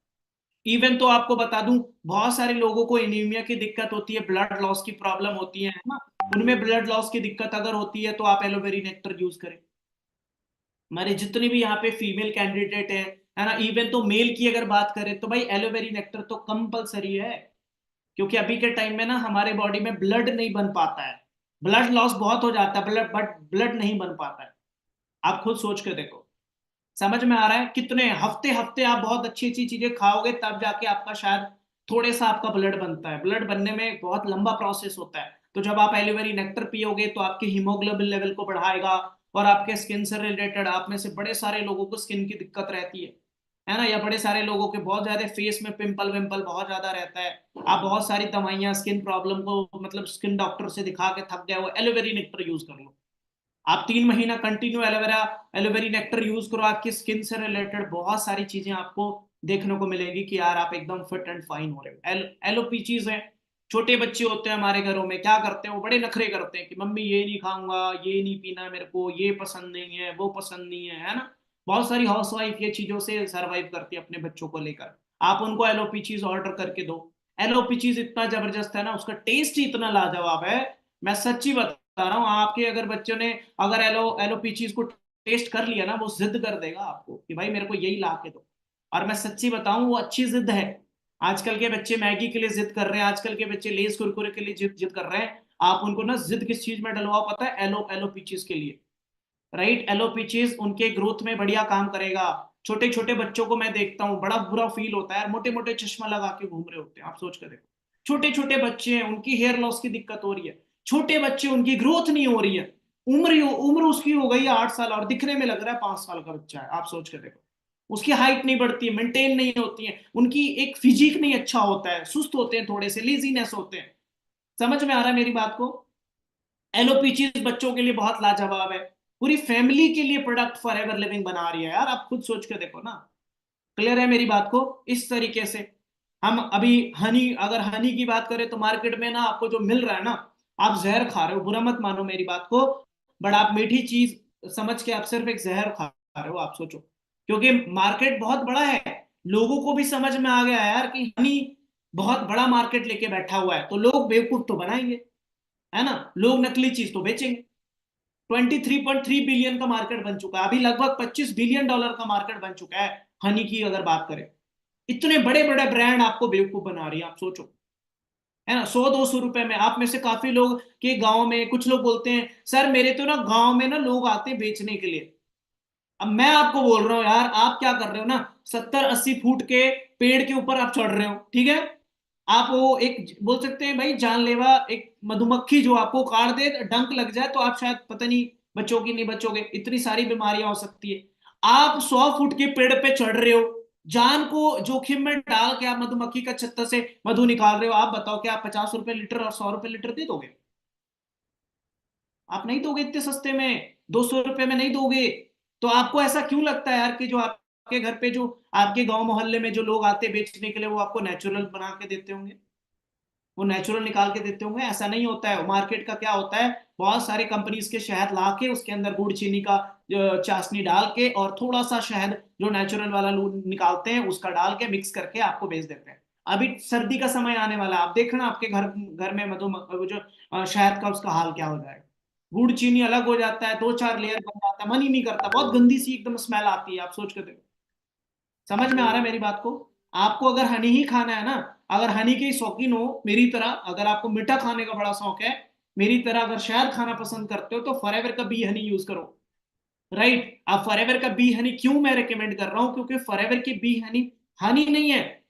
इवन तो आपको बता दूं, बहुत सारे लोगों को एनीमिया की दिक्कत होती है, ब्लड लॉस की प्रॉब्लम होती है ना, उनमें ब्लड लॉस की दिक्कत अगर होती है तो आप एलोवेरी नेक्टर यूज करें। हमारे जितने भी यहाँ पे फीमेल कैंडिडेट है ना, इवन तो मेल की अगर बात करें तो भाई एलोवेरी नेक्टर तो कंपलसरी है। क्योंकि अभी के टाइम में ना हमारे बॉडी में ब्लड नहीं बन पाता है, ब्लड लॉस बहुत हो जाता है, ब्लड बट ब्लड नहीं बन पाता है। आप खुद सोच के देखो। समझ में आ रहा है? कितने हफ्ते हफ्ते आप बहुत अच्छी अच्छी चीजें खाओगे तब जाके आपका शायद थोड़े सा आपका ब्लड बनता है। ब्लड बनने में एक बहुत लंबा प्रोसेस होता है। तो जब आप एलोवेरी नेक्टर पियोगे तो आपके हीमोग्लोबिन लेवल को बढ़ाएगा, और आपके स्किन से रिलेटेड, आप में से बड़े सारे लोगों को स्किन की दिक्कत रहती है ना, या बड़े सारे लोगों के बहुत ज्यादा फेस में पिंपल विंपल बहुत ज्यादा रहता है। आप बहुत सारी दवाइयां स्किन प्रॉब्लम को, मतलब स्किन डॉक्टर से दिखा के थक गए हो, एलोवेरी नेक्टर यूज कर लो। आप 3 महीना कंटिन्यू एलोवेरी नेक्टर यूज करो, आपकी स्किन से रिलेटेड बहुत सारी चीजें आपको देखने को मिलेगी कि यार आप एकदम फिट एंड फाइन हो रहे हो। एलोपीचीज है। छोटे बच्चे होते हैं हमारे घरों में, क्या करते हैं, वो बड़े नखरे करते हैं कि मम्मी ये नहीं खाऊंगा, ये नहीं पीना है मेरे को, ये पसंद नहीं है, वो पसंद नहीं है ना। बहुत सारी हाउसवाइफ ये चीजों से सरवाइव करती है अपने बच्चों को लेकर। आप उनको एलोपीचीज ऑर्डर करके दो। एलोपीचीज इतना जबरदस्त है ना, उसका टेस्ट ही इतना लाजवाब है। मैं सच्ची बता रहा हूँ, आपके अगर बच्चों ने अगर एलोपीचीज को टेस्ट कर लिया ना, वो जिद कर देगा आपको कि भाई मेरे को यही ला के दो। और मैं सच्ची बताऊं, वो अच्छी जिद है। आजकल के बच्चे मैगी के लिए जिद कर रहे हैं, आजकल के बच्चे लेस कुरकुरे के लिए जिद जिद कर रहे हैं। आप उनको ना जिद किस चीज में डलवाओ पता है? एलोपीचीज के लिए, राइट। एलोपीचीज उनके ग्रोथ में बढ़िया काम करेगा। छोटे छोटे बच्चों को मैं देखता हूँ, बड़ा बुरा फील होता है यार, मोटे मोटे चश्मा लगा के घूम रहे होते हैं। आप सोच कर देखो, छोटे छोटे बच्चे हैं, उनकी हेयर लॉस की दिक्कत हो रही है। छोटे बच्चे, उनकी ग्रोथ नहीं हो रही है। उम्र उसकी हो गई है 8 साल, और दिखने में लग रहा है 5 साल का बच्चा है। आप सोच कर देखो, उसकी हाइट नहीं बढ़ती है, मेंटेन नहीं होती है, उनकी एक फिजिक नहीं अच्छा होता है, सुस्त होते हैं, थोड़े से लेजीनेस होते हैं। समझ में आ रहा है मेरी बात को? एलोपीचीज बच्चों के लिए बहुत लाजवाब है, पूरी फैमिली के लिए प्रोडक्ट फॉर एवर लिविंग बना रही है यार। आप खुद सोच के देखो ना। क्लियर है मेरी बात को? इस तरीके से हम अभी हनी, अगर हनी की बात करें तो मार्केट में ना आपको जो मिल रहा है ना, आप जहर खा रहे हो, बुरा मत मानो मेरी बात को, बट आप मीठी चीज समझ के आप सिर्फ एक जहर खा रहे हो, आप सोचो। क्योंकि मार्केट बहुत बड़ा है, लोगों को भी समझ में आ गया है यार कि हनी बहुत बड़ा मार्केट लेके बैठा हुआ है, तो लोग बेवकूफ तो बनाएंगे, है ना, लोग नकली चीज तो बेचेंगे। 23.3 बिलियन का मार्केट बन चुका है, अभी लगभग $25 बिलियन का मार्केट बन चुका है हनी की अगर बात करें। इतने बड़े बड़े ब्रांड आपको बेवकूफ बना रही है, आप सोचो, है ना। 100-200 रुपए में, आप में से काफी लोग के गांव में कुछ लोग बोलते हैं सर मेरे तो ना गांव में ना लोग आते हैं बेचने के लिए। अब मैं आपको बोल रहा हूं यार, आप क्या कर रहे हो ना, 70-80 फुट के पेड़ के ऊपर आप चढ़ रहे हो, ठीक है, आप वो एक बोल सकते हैं भाई जानलेवा एक मधुमक्खी जो आपको काट दे, डंक लग जाए तो आप शायद पता नहीं बचोगे नहीं बचोगे, इतनी सारी बीमारियां हो सकती है। आप 100 फुट के पेड़ पे चढ़ रहे हो, जान को जोखिम में डाल के आप मधुमक्खी का छत्ता से मधु निकाल रहे हो। आप बताओ कि आप 50 रुपए लीटर और 100 रुपए लीटर दे दोगे? आप नहीं दोगे इतने सस्ते में, 200 रुपए में नहीं दोगे। तो आपको ऐसा क्यों लगता है यार कि जो आपके घर पे, जो आपके गांव मोहल्ले में जो लोग आते बेचने के लिए, वो आपको नेचुरल बना के देते होंगे, वो नेचुरल निकाल के देते होंगे? ऐसा नहीं होता है। मार्केट का क्या होता है, बहुत सारे कंपनीज के शहद ला के उसके अंदर गुड़ चीनी का चाशनी डाल के और थोड़ा सा शहद जो नेचुरल वाला निकालते हैं उसका डाल के मिक्स करके आपको बेच देते हैं। अभी सर्दी का समय आने वाला है, आप देखना आपके घर घर में मधु वो जो शहद का उसका हाल क्या हो जाएगा। गुड़ चीनी अलग हो जाता है, 2-4 लेयर बन जाता है, मन ही नहीं करता, बहुत गंदी सी एकदम स्मेल आती है, आप सोच के देखो। समझ में आ रहा है मेरी बात को? आपको अगर हनी ही खाना है ना, अगर हनी के शौकीन हो मेरी तरह, अगर आपको मीठा खाने का बड़ा शौक है मेरी तरह, अगर शहद खाना पसंद करते हो तो फॉरएवर का बी हनी यूज करो। राइट, अब फॉरएवर का बी हनी क्यों मैं रिकमेंड कर रहा हूं, क्योंकि फॉरएवर की बी हनी हनी नहीं है,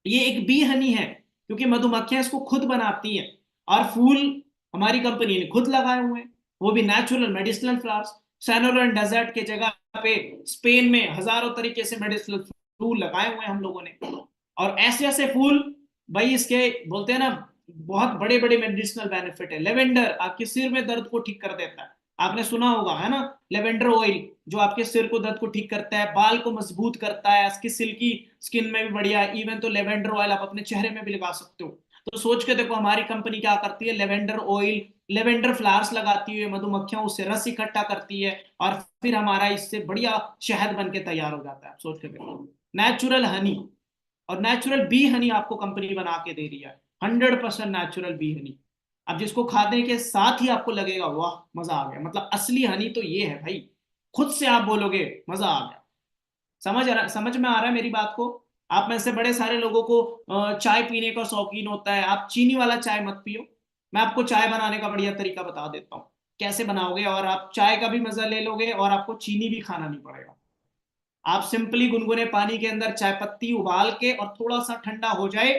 ये एक बी हनी है, क्योंकि मधुमक्खियां इसको खुद बनाती हैं। और फूल हमारी कंपनी ने खुद लगाए हुए हैं, वो भी नेचुरल मेडिसिनल फ्लावर्स। सैनोरन डेजर्ट के जगह पे स्पेन में हजारों तरीके से मेडिसिनल फूल लगाए हुए हैं हम लोगों ने। और ऐसे ऐसे फूल, भाई इसके बोलते हैं ना बहुत बड़े बड़े मेडिसिनल बेनिफिट है। लेवेंडर आपके सिर में दर्द को ठीक कर देता है, आपने सुना होगा, है ना। लेवेंडर ऑयल जो आपके सिर को दर्द को ठीक करता है, बाल को मजबूत करता है, इसकी सिल्की स्किन में भी बढ़िया है। इवन तो लेवेंडर ऑयल आप अपने चेहरे में भी लगा सकते हो। तो सोच के देखो हमारी कंपनी क्या करती है, लेवेंडर ऑयल, लेवेंडर फ्लावर्स लगाती है, मधुमक्खियां उससे रस इकट्ठा करती है और फिर हमारा इससे बढ़िया शहद बन के तैयार हो जाता है। सोच के देखो, नेचुरल हनी, और नेचुरल बी हनी आपको कंपनी बना के दे रही है, 100% नेचुरल बी हनी। अब जिसको खाने के साथ ही आपको लगेगा वाह मजा आ गया, मतलब असली हनी तो ये है भाई, खुद से आप बोलोगे मजा आ गया। समझ में आ रहा है मेरी बात को? आप में से बड़े सारे लोगों को चाय पीने का शौकीन होता है, आप चीनी वाला चाय मत पियो। मैं आपको चाय बनाने का बढ़िया तरीका बता देता हूँ कैसे बनाओगे, और आप चाय का भी मजा ले लोगे और आपको चीनी भी खाना नहीं पड़ेगा। आप सिंपली गुनगुने पानी के अंदर चाय पत्ती उबाल के और थोड़ा सा ठंडा हो जाए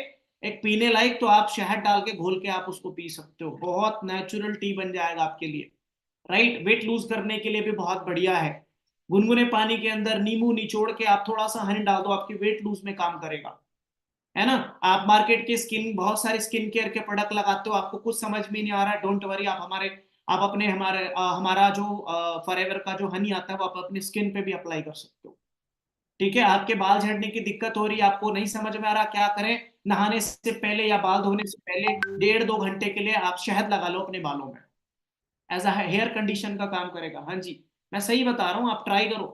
एक पीने लायक, तो आप शहद डाल के घोल के आप उसको पी सकते हो, बहुत नेचुरल टी बन जाएगा आपके लिए। राइट, वेट लूज करने के लिए भी बहुत बढ़िया है। गुनगुने पानी के अंदर नींबू निचोड़ के आप थोड़ा सा हनी डाल दो, आपकी वेट लूज में काम करेगा, है ना। आप मार्केट के स्किन, बहुत सारे स्किन केयर के प्रोडक्ट लगाते हो, आपको कुछ समझ में नहीं आ रहा है, डोंट वरी, आप अपने हमारा जो फॉरएवर का जो हनी आता है वो आप अपनी स्किन पे भी अप्लाई कर सकते हो। ठीक है, आपके बाल झड़ने की दिक्कत हो रही है, आपको नहीं समझ में आ रहा क्या करें, नहाने से पहले या बाल धोने से पहले 1.5-2 घंटे के लिए आप शहद लगा लो अपने बालों में, एज अ हेयर कंडीशन का काम करेगा। हाँ जी, मैं सही बता रहा हूँ, आप ट्राई करो।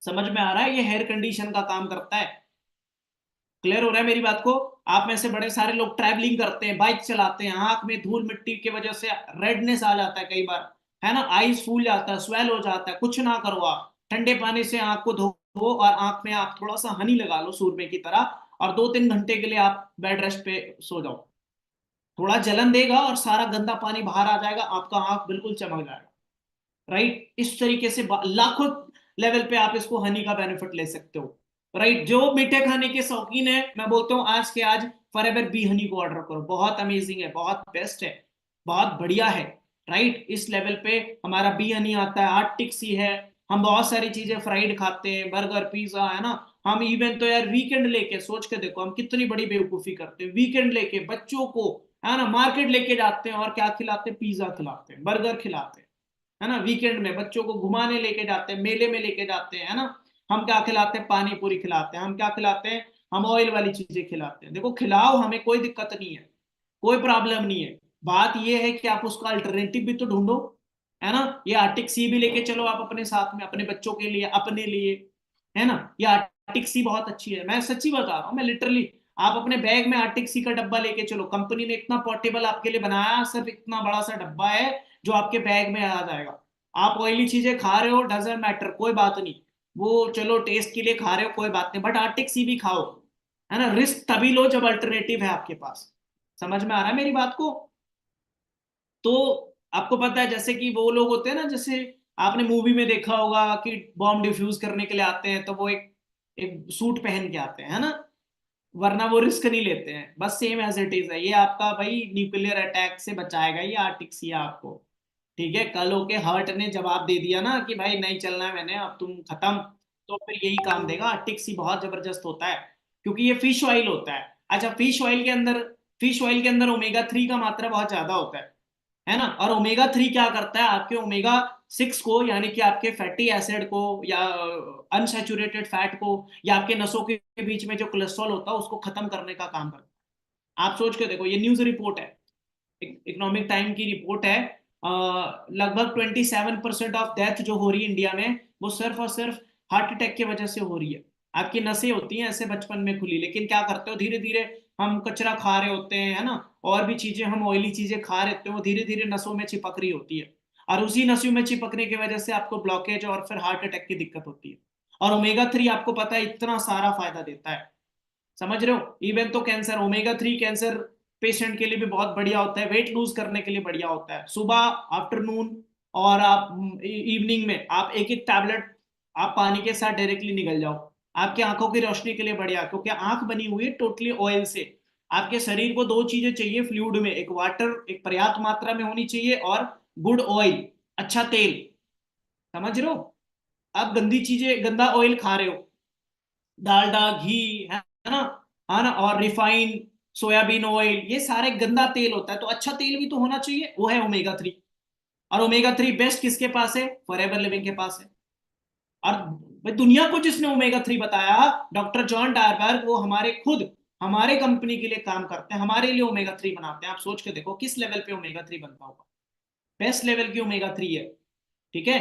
समझ में आ रहा है, ये हेयर कंडीशन का काम करता है। क्लियर हो रहा है मेरी बात को? आप में से बड़े सारे लोग ट्रैवलिंग करते हैं, बाइक चलाते हैं, आंख में धूल मिट्टी की वजह से रेडनेस आ जाता है कई बार, है ना, आईज फूल जाता है, स्वेल हो जाता है। कुछ ना करो, आप ठंडे पानी से आंख को धो और आंख में आप थोड़ा सा हनी लगा लो सूरमे की तरह, और 2-3 घंटे के लिए आप बेड रेस्ट पे सो जाओ। थोड़ा जलन देगा और सारा गंदा पानी बाहर आ जाएगा, आपका आंख बिल्कुल चमक जाएगा। राइट, इस तरीके से लाखों लेवल पे आप इसको हनी का बेनिफिट ले सकते हो। राइट, जो मीठे खाने के शौकीन है, मैं बोलता हूँ आज के आज फॉरएवर बी हनी को ऑर्डर करो, बहुत अमेजिंग है, बहुत बेस्ट है, बहुत बढ़िया है। राइट, इस लेवल पे हमारा बी हनी आता है, आर्टिक सी है। हम बहुत सारी चीजें फ्राइड खाते हैं, बर्गर पिज्जा, है ना। हम इवन तो यार वीकेंड लेके, सोच के देखो हम कितनी बड़ी बेवकूफी करते हैं, वीकेंड लेके बच्चों को, है ना, मार्केट लेके जाते हैं और क्या खिलाते हैं, पिज्जा खिलाते हैं, बर्गर खिलाते हैं, है ना। वीकेंड में बच्चों को घुमाने लेके जाते हैं, मेले में लेके जाते हैं, है ना। हम क्या खिलाते हैं, पानी पूरी खिलाते हैं, हम क्या खिलाते हैं, हम ऑयल वाली चीजें खिलाते हैं। देखो खिलाओ, हमें कोई दिक्कत नहीं है, कोई प्रॉब्लम नहीं है। बात ये है कि आप उसका अल्टरनेटिव भी तो ढूंढो, है ना। ये आर्टिक सी भी लेके चलो आप अपने साथ में, अपने बच्चों के लिए, अपने लिए, है ना। ये आर्टिक सी बहुत अच्छी है, मैं सच्ची बता रहा हूँ, मैं लिटरली। आप अपने बैग में आर्टिक सी का डब्बा लेके चलो, कंपनी ने इतना पोर्टेबल आपके लिए बनाया, सिर्फ इतना बड़ा सा डब्बा है जो आपके बैग में आ जाएगा। आप ऑयली चीजें खा रहे हो, डजेंट मैटर, कोई बात नहीं, वो चलो टेस्ट के लिए खा रहे हो कोई बात नहीं, बट आर्टिक सी भी खाओ, है ना। रिस्क तभी लो जब अल्टरनेटिव है आपके पास। समझ में आ रहा है मेरी बात को। तो आपको पता है जैसे कि वो लोग होते हैं ना, जैसे आपने मूवी में देखा होगा कि बॉम्ब डिफ्यूज करने के लिए आते हैं तो वो एक एक सूट पहन के आते हैं, है ना, वरना वो रिस्क नहीं लेते हैं। बस सेम एज इट इज है, ये आपका भाई न्यूक्लियर अटैक से बचाएगा ये आर्टिक्सिया आपको। ठीक है, कल होके हर्ट ने जवाब दे दिया ना कि भाई नहीं चलना है मैंने, अब तुम खत्म, तो फिर यही काम देगा। आर्टिक्सी बहुत जबरदस्त होता है क्योंकि ये फिश ऑयल होता है। अच्छा, फिश ऑयल के अंदर ओमेगा 3 का मात्रा बहुत ज्यादा होता है ना। और ओमेगा 3 क्या करता है, आपके ओमेगा 6 को, यानी कि आपके फैटी एसिड को या अनसैचुरेटेड फैट को, या आपके नसों के बीच में जो कोलेस्ट्रॉल होता है उसको खत्म करने का काम करता है। आप सोच के देखो, ये न्यूज रिपोर्ट है, इकोनॉमिक टाइम की रिपोर्ट है। लगभग 27% ऑफ डेथ जो हो रही है इंडिया में, वो सिर्फ और सिर्फ हार्ट अटैक की वजह से हो रही है। आपकी नसें होती हैं ऐसे बचपन में खुली, लेकिन क्या करते हो, धीरे धीरे हम कचरा खा रहे होते हैं, है ना, और भी चीजें, हम ऑयली चीजें खा रहे होते हैं, वो धीरे धीरे नसों में चिपक रही होती है, और उसी नसों में चिपकने की वजह से आपको ब्लॉकेज और फिर हार्ट अटैक की दिक्कत होती है। और ओमेगा 3 आपको पता है इतना सारा फायदा देता है, समझ रहे हो। इवन तो कैंसर, ओमेगा 3 कैंसर पेशेंट के लिए भी बहुत बढ़िया होता है, वेट लूज करने के लिए बढ़िया होता है। सुबह, आफ्टरनून और आप इवनिंग में आप एक एक टैबलेट आप पानी के साथ डायरेक्टली निकल जाओ, आपकी आंखों की रोशनी के लिए बढ़िया, क्योंकि आंख बनी हुई है टोटली ऑयल से। आपके शरीर को दो चीजें चाहिए फ्लूइड में, एक वाटर, एक पर्याप्त मात्रा में होनी चाहिए, और गुड ऑयल, अच्छा तेल, समझ रहे हो। आप गंदी चीजें, गंदा ऑयल खा रहे हो, डालडा, घी, है ना, है ना, और रिफाइंड सोयाबीन ऑयल, ये सारे गंदा तेल होता है। तो अच्छा तेल भी तो होना चाहिए, वो है ओमेगा 3। और ओमेगा 3 बेस्ट किसके पास है, फॉरएवर लिविंग के पास है। और भाई दुनिया को जिसने ओमेगा 3 बताया, डॉक्टर जॉन डायरबर्ग, वो हमारे खुद, हमारे कंपनी के लिए काम करते हैं, हमारे लिए ओमेगा 3 बनाते हैं। आप सोच के देखो किस लेवल पे ओमेगा 3 बनता होगा, बेस्ट लेवल की ओमेगा 3 है। ठीक है,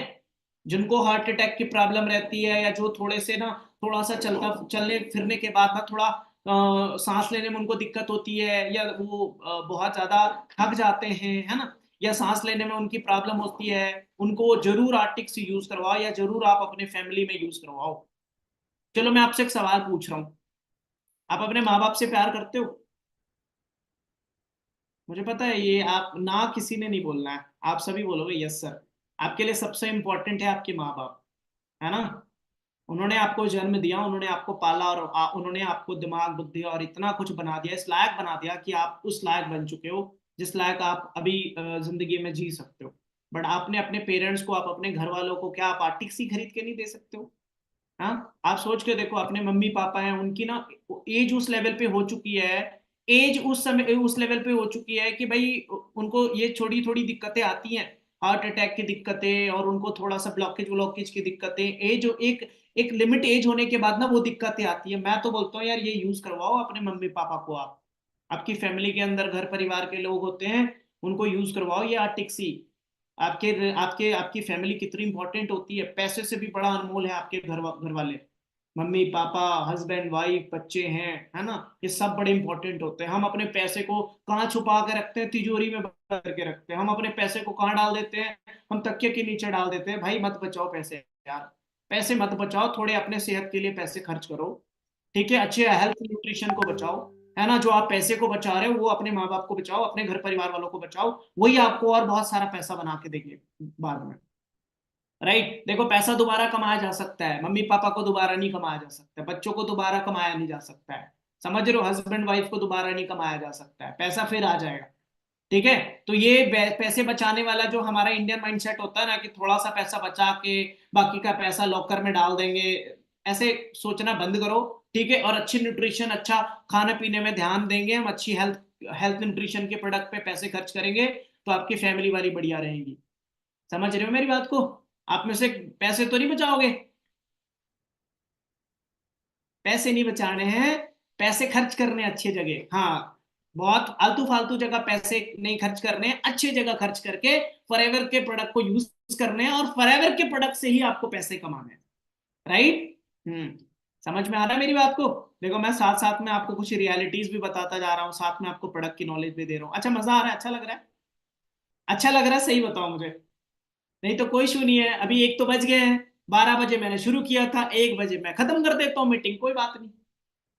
जिनको हार्ट अटैक की प्रॉब्लम रहती है, या जो थोड़े से ना, थोड़ा सा चलने फिरने के बाद ना थोड़ा सांस लेने में उनको दिक्कत होती है, या वो बहुत ज्यादा थक जाते हैं, है ना, या सांस लेने में उनकी प्रॉब्लम होती है, उनको जरूर आर्टिक से यूज करवाओ, या जरूर आप अपने फैमिली में यूज करवाओ। चलो मैं आपसे एक सवाल पूछ रहा हूँ, आप अपने माँ बाप से प्यार करते हो। मुझे पता है ये आप ना किसी ने नहीं बोलना है, आप सभी बोलोगे यस सर। आपके लिए सबसे इंपॉर्टेंट है आपके माँ बाप, है ना। उन्होंने आपको जन्म दिया, उन्होंने आपको पाला, और उन्होंने आपको दिमाग, बुद्धि और इतना कुछ बना दिया, इस लायक बना दिया कि आप उस लायक बन चुके हो जिस लायक आप अभी जिंदगी में जी सकते हो। बट आपने अपने पेरेंट्स को, आप अपने घर वालों को, क्या आप आर्टिक सी खरीद के नहीं दे सकते हो। हाँ, आप सोच के देखो, अपने मम्मी पापा हैं, उनकी ना एज उस लेवल पे हो चुकी है, एज उस समय उस लेवल पे हो चुकी है कि भाई उनको ये छोटी थोड़ी दिक्कतें आती हैं, हार्ट अटैक की दिक्कतें, और उनको थोड़ा सा ब्लॉकेज व्लॉकेज की दिक्कतें, एज एक एक लिमिट एज होने के बाद ना वो दिक्कतें आती है। मैं तो बोलता हूँ यार, ये यूज करवाओ अपने मम्मी पापा को, आप, आपकी फैमिली के अंदर घर परिवार के लोग होते हैं, उनको यूज करवाओ ये आर्टिक्सी। आपके आपके आपकी फैमिली कितनी इंपॉर्टेंट होती है, पैसे से भी बड़ा अनमोल है आपके घर वाले, मम्मी पापा, हस्बैंड वाइफ, बच्चे हैं, है ना, ये सब बड़े इंपॉर्टेंट होते हैं। हम अपने पैसे को कहाँ छुपा के रखते हैं, तिजोरी में बंद करके रखते हैं। हम अपने पैसे को कहाँ डाल देते हैं, हम तकिए के नीचे डाल देते हैं। भाई मत बचाओ पैसे यार, पैसे मत बचाओ, थोड़े अपने सेहत के लिए पैसे खर्च करो। ठीक है, अच्छे हेल्थ न्यूट्रिशन को बचाओ, है ना। जो आप पैसे को बचा रहे हो वो अपने माँ बाप को बचाओ, अपने घर परिवार वालों को बचाओ, वही आपको और बहुत सारा पैसा बना के देंगे बाद में। राइट, देखो पैसा दोबारा कमाया जा सकता है, मम्मी पापा को दोबारा नहीं कमाया जा सकता, बच्चों को दोबारा कमाया नहीं जा सकता है, समझ रहे हो, हस्बैंड वाइफ को दोबारा नहीं कमाया जा सकता है, पैसा फिर आ जाएगा। ठीक है, तो ये पैसे बचाने वाला जो हमारा इंडियन माइंडसेट होता है ना, कि थोड़ा सा पैसा बचा के बाकी का पैसा लॉकर में डाल देंगे, ऐसे सोचना बंद करो। ठीक है, और अच्छी न्यूट्रिशन, अच्छा खाने पीने में ध्यान देंगे हम, अच्छी हेल्थ हेल्थ न्यूट्रिशन के प्रोडक्ट पे पैसे खर्च करेंगे, तो आपकी फैमिली वाली बढ़िया रहेगी। समझ रहे हो मेरी बात को। आप में से पैसे तो नहीं बचाओगे। पैसे नहीं बचाने हैं, पैसे खर्च करने अच्छी जगह। हाँ, बहुत आलतू फालतू जगह पैसे नहीं खर्च करने हैं, अच्छी जगह खर्च करके फॉरएवर के प्रोडक्ट को यूज करने हैं और फॉरएवर के प्रोडक्ट से ही आपको पैसे कमाने हैं। राइट? समझ में आ रहा है मेरी बात को? देखो, मैं साथ साथ में आपको कुछ रियलिटीज भी बताता जा रहा हूँ, साथ में आपको प्रोडक्ट की नॉलेज भी दे रहा हूँ। अच्छा, मजा आ रहा है? अच्छा लग रहा है? अच्छा लग रहा है? सही बताओ मुझे, नहीं तो कोई इशू नहीं है। अभी 1 तो बज गए हैं, 12 बजे मैंने शुरू किया था, 1 बजे मैं खत्म कर देता हूँ मीटिंग, कोई बात नहीं।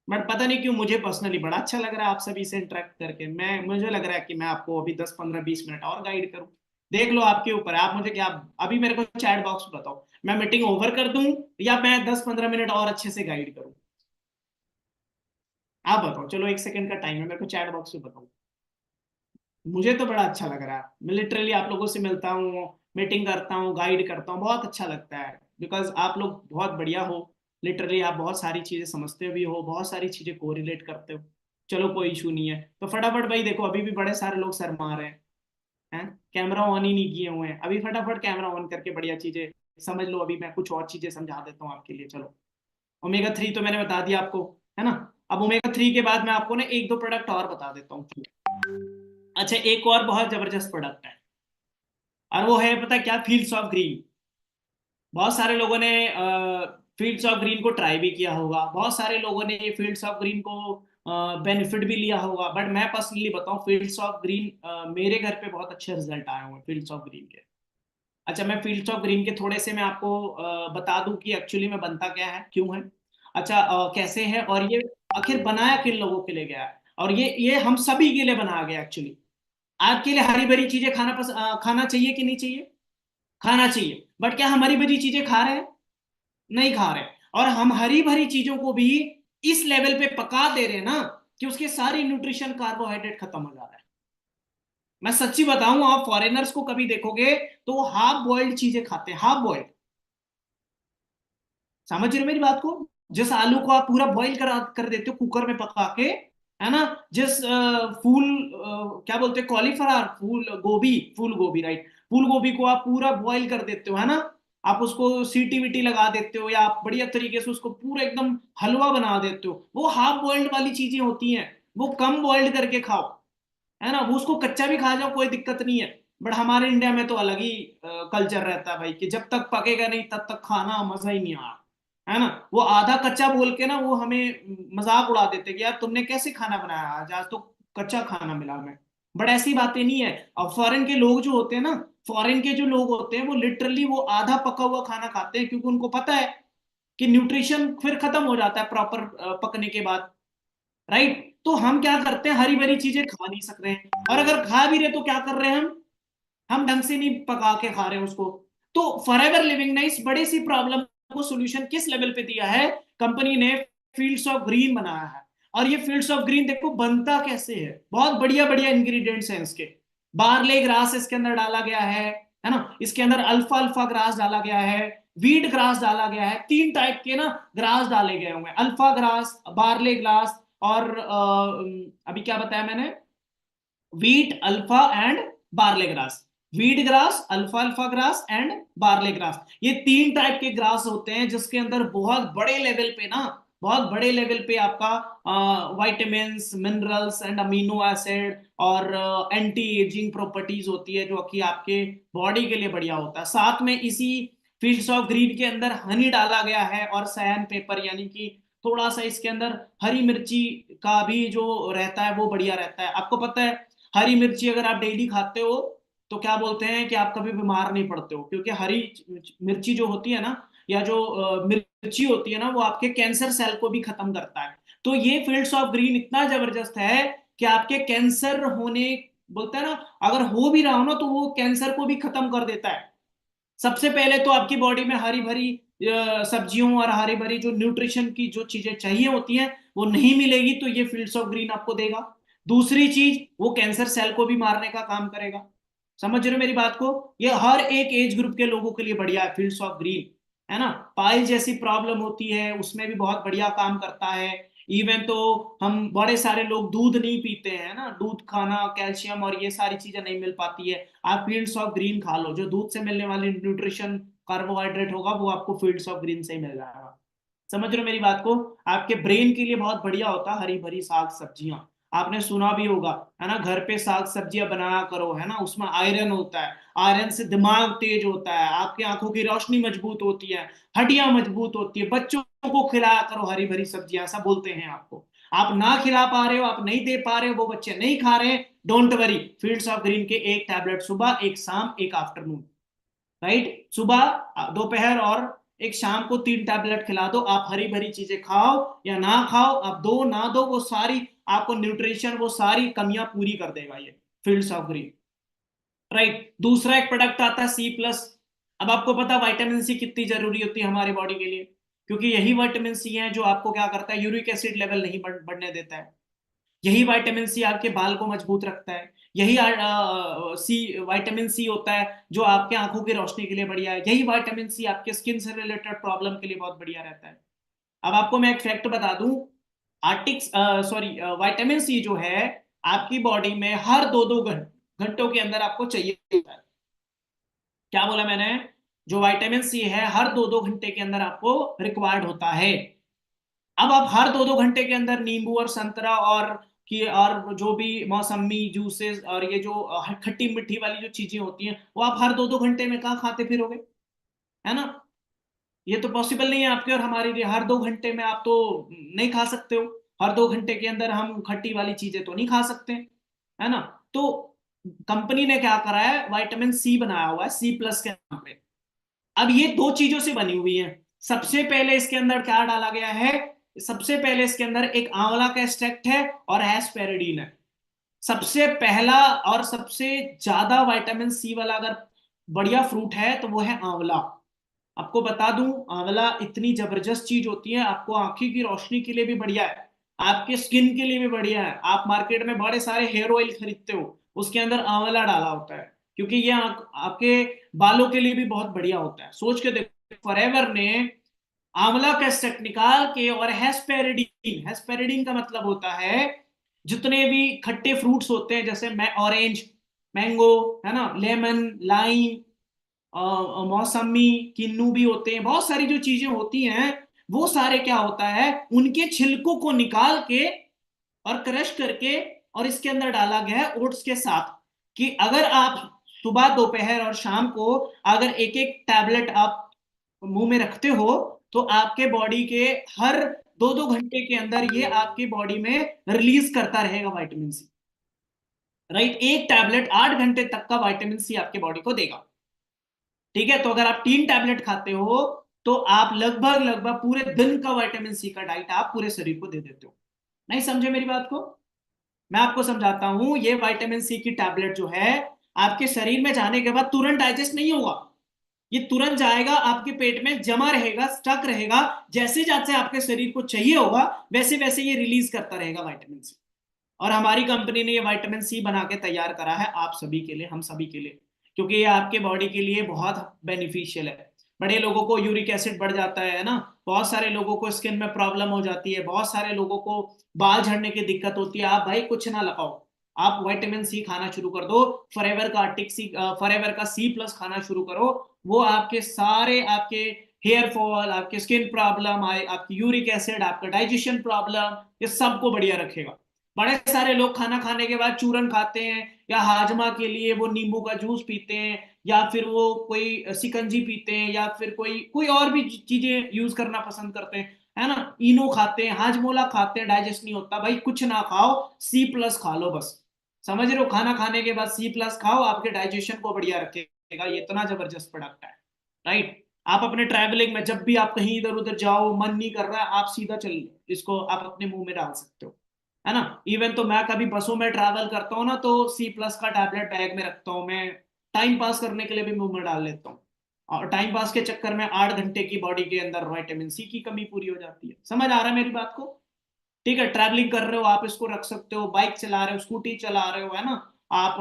बट पता नहीं क्यों मुझे पर्सनली बड़ा अच्छा लग रहा है आप सभी से इंटरेक्ट करके। मुझे लग रहा है कि मैं आपको अभी 10 15 20 मिनट और गाइड करूं। देख लो, आपके ऊपर है। आप मुझे क्या, अभी मेरे को चैट बॉक्स में बताओ, मैं मीटिंग ओवर कर दूं या मैं 10 15 मिनट और अच्छे से गाइड करूं? आप बताओ, चलो 1 सेकंड का टाइम है, मेरे को चैट बॉक्स में बताओ। मुझे तो बड़ा अच्छा लग रहा है, मैं लिटरली आप लोगों से मिलता हूँ, मीटिंग करता हूँ, गाइड करता हूँ, बहुत अच्छा लगता है। बिकॉज आप लोग बहुत बढ़िया हो, लिटरली आप बहुत सारी चीजें समझते भी हो, बहुत सारी चीजें कोरिलेट करते हो। चलो, कोई इशू नहीं है। तो फटाफट भाई देखो, अभी भी बड़े सारे लोग शर्मा रहे हैं, कैमरा ऑन ही नहीं किए हुए हैं। अभी फटाफट कैमरा ऑन करके बढ़िया चीजें समझ लो। अभी मैं कुछ और चीजें समझा देता हूँ आपके लिए। चलो, ओमेगा 3 तो मैंने बता दिया आपको, है ना? अब ओमेगा 3 के बाद मैं आपको ना 1 2 प्रोडक्ट और बता देता हूँ। अच्छा, एक और बहुत जबरदस्त प्रोडक्ट है, और वो है, पता है क्या? Fields of green. बहुत सारे लोगों ने फील्ड्स ऑफ ग्रीन को ट्राई भी किया होगा, बहुत सारे लोगों ने फील्ड्स ऑफ ग्रीन को बेनिफिट भी लिया होगा। बट मैं पर्सनली बताऊं, फील्ड्स ऑफ ग्रीन मेरे घर पे बहुत अच्छे रिजल्ट आए हुए हैं फील्ड्स ऑफ ग्रीन के। अच्छा, मैं फील्ड्स ऑफ ग्रीन के थोड़े से मैं आपको बता दूं कि एक्चुअली में बनता क्या है, क्यों है, अच्छा कैसे है, और ये आखिर बनाया किन लोगों के लिए गया है। और ये हम सभी के लिए बनाया गया एक्चुअली। आपके लिए हरी भरी चीजें खाना चाहिए कि नहीं चाहिए? खाना चाहिए। बट क्या हम हरी भरी चीजें खा रहे हैं? नहीं खा रहे। और हम हरी भरी चीजों को भी इस लेवल पे पका दे रहे हैं ना, कि उसके सारी न्यूट्रिशन कार्बोहाइड्रेट खत्म हो जा रहा है। मैं सच्ची बताऊं, आप फॉरेनर्स को कभी देखोगे तो वो हाफ बॉइल्ड चीजें खाते हैं, हाफ बॉइल्ड। समझ रहे हो मेरी बात को? जिस आलू को आप पूरा बॉईल कर देते हो कुकर में पका के, है ना? जिस क्या बोलते हैं, कॉलीफ्लावर, फूल गोभी, राइट, फूल गोभी को आप पूरा बॉईल कर देते हो, है ना? आप उसको सीटी वीटी लगा देते हो, या आप बढ़िया तरीके से उसको पूरा एकदम हलवा बना देते हो। वो हाफ बॉइल्ड वाली चीजें होती हैं, वो कम बॉइल्ड करके खाओ, है ना? वो उसको कच्चा भी खा जाओ, कोई दिक्कत नहीं है। बट हमारे इंडिया में तो अलग ही कल्चर रहता है भाई, कि जब तक पकेगा नहीं तब तक खाना मजा ही नहीं आ, है ना? वो आधा कच्चा बोल के ना वो हमें मजाक उड़ा देते कि यार तुमने कैसे खाना बनाया, आज आज तो कच्चा खाना मिला हमें। बट ऐसी बातें नहीं है। और फॉरेन के लोग जो होते हैं ना, फॉरेन के जो लोग होते हैं वो लिटरली वो आधा पका हुआ खाना खाते हैं, क्योंकि उनको पता है कि न्यूट्रिशन फिर खत्म हो जाता है प्रॉपर पकने के बाद। राइट? तो हम क्या करते हैं, हरी भरी चीजें खा नहीं सक रहे हैं, और अगर खा भी रहे तो क्या कर रहे हैं हम ढंग से नहीं पका के खा रहे हैं उसको। तो फॉरएवर लिविंग ने इस बड़ी सी प्रॉब्लम को सोल्यूशन किस लेवल पे दिया है? कंपनी ने फील्ड्स ऑफ ग्रीन बनाया है। और ये फील्ड्स ऑफ ग्रीन देखो बनता कैसे है, बहुत बढ़िया बढ़िया इंग्रेडिएंट्स हैं इसके। बार्ले ग्रास इसके अंदर डाला गया है ना? इसके अंदर अल्फा अल्फा ग्रास डाला गया है, वीट ग्रास डाला गया है। 3 टाइप के ना ग्रास डाले गए हुए हैं, अल्फा ग्रास, बार्ले ग्रास, और अभी क्या बताया मैंने, wheat, alpha and barley grass. Wheat grass, alpha alpha grass and barley grass, ये 3 टाइप के ग्रास होते हैं, जिसके अंदर बहुत बड़े लेवल पे ना, बहुत बड़े लेवल पे आपका vitamins, minerals and amino acid और एंटी एजिंग प्रॉपर्टीज होती है, जो कि आपके बॉडी के लिए बढ़िया होता है। साथ में इसी फील्ड्स ऑफ ग्रीन के अंदर हनी डाला गया है, और सयान पेपर, यानी कि थोड़ा सा इसके अंदर हरी मिर्ची का भी जो रहता है वो बढ़िया रहता है। आपको पता है, हरी मिर्ची अगर आप डेली खाते हो तो क्या बोलते हैं कि आप कभी बीमार नहीं पड़ते हो, क्योंकि हरी मिर्ची जो होती है ना, या जो मिर्ची होती है ना, वो आपके कैंसर सेल को भी खत्म करता है। तो ये फील्ड्स ऑफ ग्रीन इतना जबरदस्त है कि आपके कैंसर होने, बोलते हैं ना, अगर हो भी रहा हो ना तो वो कैंसर को भी खत्म कर देता है। सबसे पहले तो आपकी बॉडी में हरी भरी सब्जियों और हरी भरी जो न्यूट्रिशन की जो चीजें चाहिए होती हैं वो नहीं मिलेगी, तो ये फील्ड्स ऑफ ग्रीन आपको देगा। दूसरी चीज, वो कैंसर सेल को भी मारने का काम करेगा। समझ रहे हो मेरी बात को? ये हर एक एज ग्रुप के लोगों के लिए बढ़िया है फील्ड्स ऑफ ग्रीन, है ना? पाइल जैसी प्रॉब्लम होती है उसमें भी बहुत बढ़िया काम करता है। इवन तो हम बड़े सारे लोग दूध नहीं पीते हैं ना, दूध खाना, कैल्शियम और ये सारी चीजें नहीं मिल पाती है, आप फील्ड्स ऑफ ग्रीन खा लो, जो दूध से मिलने वाली न्यूट्रिशन कार्बोहाइड्रेट होगा वो आपको फील्ड्स ऑफ ग्रीन से ही मिल जाएगा। समझ रहे हो मेरी बात को? आपके ब्रेन के लिए बहुत बढ़िया होता है हरी भरी साग सब्जियां। आपने सुना भी होगा, है ना, घर पे साग सब्जियां बनाया करो, है ना, उसमें आयरन होता है, आयरन से दिमाग तेज होता है, आपकी आंखों की रोशनी मजबूत होती है, हड्डियां मजबूत होती है। बच्चों को खिलाया करो हरी भरी सब्जियां, ऐसा बोलते हैं आपको। आप ना खिला पा रहे हो, आप नहीं दे पा रहे हो, वो बच्चे नहीं खा रहे हैं, don't worry, fields of green के एक टैबलेट सुबह, एक शाम, एक आफ्टरनून, राइट? सुबह, दोपहर और एक शाम को 3 टैबलेट खिला दो। आप हरी भरी चीजें खाओ या ना खाओ, आप दो ना दो, वो सारी आपको न्यूट्रिशन, वो सारी कमियां पूरी कर देगा ये फील्ड्स ऑफ ग्रीन, राइट? दूसरा एक प्रोडक्ट आता है C+। अब आपको पता विटामिन सी कितनी जरूरी होती है हमारे बॉडी के लिए, क्योंकि यही विटामिन सी है जो आपको क्या करता है, यूरिक एसिड लेवल नहीं बढ़ने देता है। यही विटामिन सी आपके बाल को मजबूत रखता है। यही सी विटामिन सी होता है जो आपके आंखों की रोशनी के लिए बढ़िया है। यही विटामिन सी आपके स्किन से रिलेटेड प्रॉब्लम के लिए बहुत बढ़िया रहता है। अब आपको मैं एक फैक्ट बता दूं, आर्टिक्स सॉरी विटामिन सी जो है आपकी बॉडी में हर 2-2 घंटों के अंदर आपको चाहिए होता है। क्या बोला मैंने? जो विटामिन सी है हर 2-2 घंटे के अंदर आपको रिक्वायर्ड होता है। अब आप हर 2-2 घंटे के अंदर नींबू और संतरा और जो भी मौसमी जूसेस और ये जो खट्टी मीठी वाली जो चीजें होती हैं, वो आप हर 2-2 घंटे में कहाँ खाते फिरोगे, है ना? ये तो पॉसिबल नहीं है आपके और हमारे लिए। हर 2 घंटे में आप तो नहीं खा सकते हो। हर 2 घंटे के अंदर हम खट्टी वाली चीजें तो नहीं खा सकते, है ना? तो कंपनी ने क्या करा है, विटामिन सी बनाया हुआ है C+ के नाम पे। अब ये दो चीजों से बनी हुई है। सबसे पहले इसके अंदर क्या डाला गया है? सबसे पहले इसके अंदर एक आंवला का एक्सट्रैक्ट है और एस्पेरिडीन है। सबसे पहला और सबसे ज्यादा विटामिन सी वाला अगर बढ़िया फ्रूट है तो वो है आंवला। आपको बता दूं, आंवला इतनी जबरदस्त चीज होती है, आपको आंखी की रोशनी के लिए भी बढ़िया है, आपके स्किन के लिए भी बढ़िया है। आप मार्केट में बड़े सारे हेयर ऑयल खरीदते हो, उसके अंदर आंवला डाला होता है, क्योंकि ये आपके बालों के लिए भी बहुत बढ़िया होता है। सोच के देखो, फॉरएवर ने आंवला का एक्सट्रैक्ट निकाल के और हेस्पेरिडीन, हेस्पेरिडीन का मतलब होता है जितने भी खट्टे फ्रूट्स होते हैं, जैसे ऑरेंज, मैंगो, है ना, लेमन, लाइम, मौसमी, किन्नू भी होते हैं, बहुत सारी जो चीजें होती हैं, वो सारे क्या होता है, उनके छिलकों को निकाल के और क्रश करके और इसके अंदर डाला गया है ओट्स के साथ, कि अगर आप सुबह, दोपहर और शाम को अगर एक एक टैबलेट आप मुंह में रखते हो, तो आपके बॉडी के हर 2-2 घंटे के अंदर ये आपकी बॉडी में रिलीज करता रहेगा विटामिन सी, राइट? एक टैबलेट 8 घंटे तक का विटामिन सी आपके बॉडी को देगा, ठीक है? तो अगर आप 3 टैबलेट खाते हो तो आप लगभग लगभग पूरे दिन का विटामिन सी का डाइट आप पूरे शरीर को दे देते हो। नहीं समझे मेरी बात को? मैं आपको समझाता हूं, ये विटामिन सी की टैबलेट जो है आपके शरीर में जाने के बाद तुरंत डाइजेस्ट नहीं होगा। ये तुरंत जाएगा, आपके पेट में जमा रहेगा, स्टक रहेगा, जैसे जैसे आपके शरीर को चाहिए होगा वैसे वैसे ये रिलीज करता रहेगा विटामिन सी। और हमारी कंपनी ने ये विटामिन सी बना के तैयार करा है आप सभी के लिए, हम सभी के लिए, क्योंकि ये आपके बॉडी के लिए बहुत बेनिफिशियल है। बड़े लोगों को यूरिक एसिड बढ़ जाता है ना, बहुत सारे लोगों को स्किन में प्रॉब्लम हो जाती है, बहुत सारे लोगों को बाल झड़ने की दिक्कत होती है। आप भाई कुछ ना लगाओ, आप विटामिन सी खाना शुरू कर दो। फॉरएवर का आर्टिक सी, फॉरएवर का C+ खाना शुरू करो। वो आपके सारे, आपके हेयर फॉल, आपके स्किन प्रॉब्लम, आपकी यूरिक एसिड, आपका डाइजेशन प्रॉब्लम, ये सबको बढ़िया रखेगा। बड़े सारे लोग खाना खाने के बाद चूरन खाते हैं, या हाजमा के लिए वो नींबू का जूस पीते हैं, या फिर वो कोई सिकंजी पीते हैं, या फिर कोई कोई और भी चीजें यूज करना पसंद करते हैं, है ना, इनो खाते हैं, हाजमोला खाते हैं, डाइजेस्ट नहीं होता। भाई कुछ ना खाओ, C+ खा लो बस। समझ रहे हो? खाना खाने के बाद C+ खाओ, आपके डाइजेशन को बढ़िया रखेगा। ये इतना जबरदस्त प्रोडक्ट है, राइट? आप अपने ट्रैवलिंग में जब भी आप कहीं इधर उधर जाओ, मन नहीं कर रहा है, आप सीधा चल इसको आप अपने मुंह में डाल सकते हो, है ना? इवन तो मैं कभी बसों में ट्रैवल करता हूँ ना, तो C+ का टैबलेट बैग में रखता हूँ मैं, टाइम पास करने के लिए भी मुंह में डाल लेता हूँ। और टाइम पास के चक्कर में 8 घंटे की बॉडी के अंदर विटामिन सी की कमी पूरी हो जाती है। समझ आ रहा है मेरी बात को? ठीक है, ट्रैवलिंग कर रहे हो आप इसको रख सकते हो, बाइक चला रहे हो, स्कूटी चला रहे हो, है ना, आप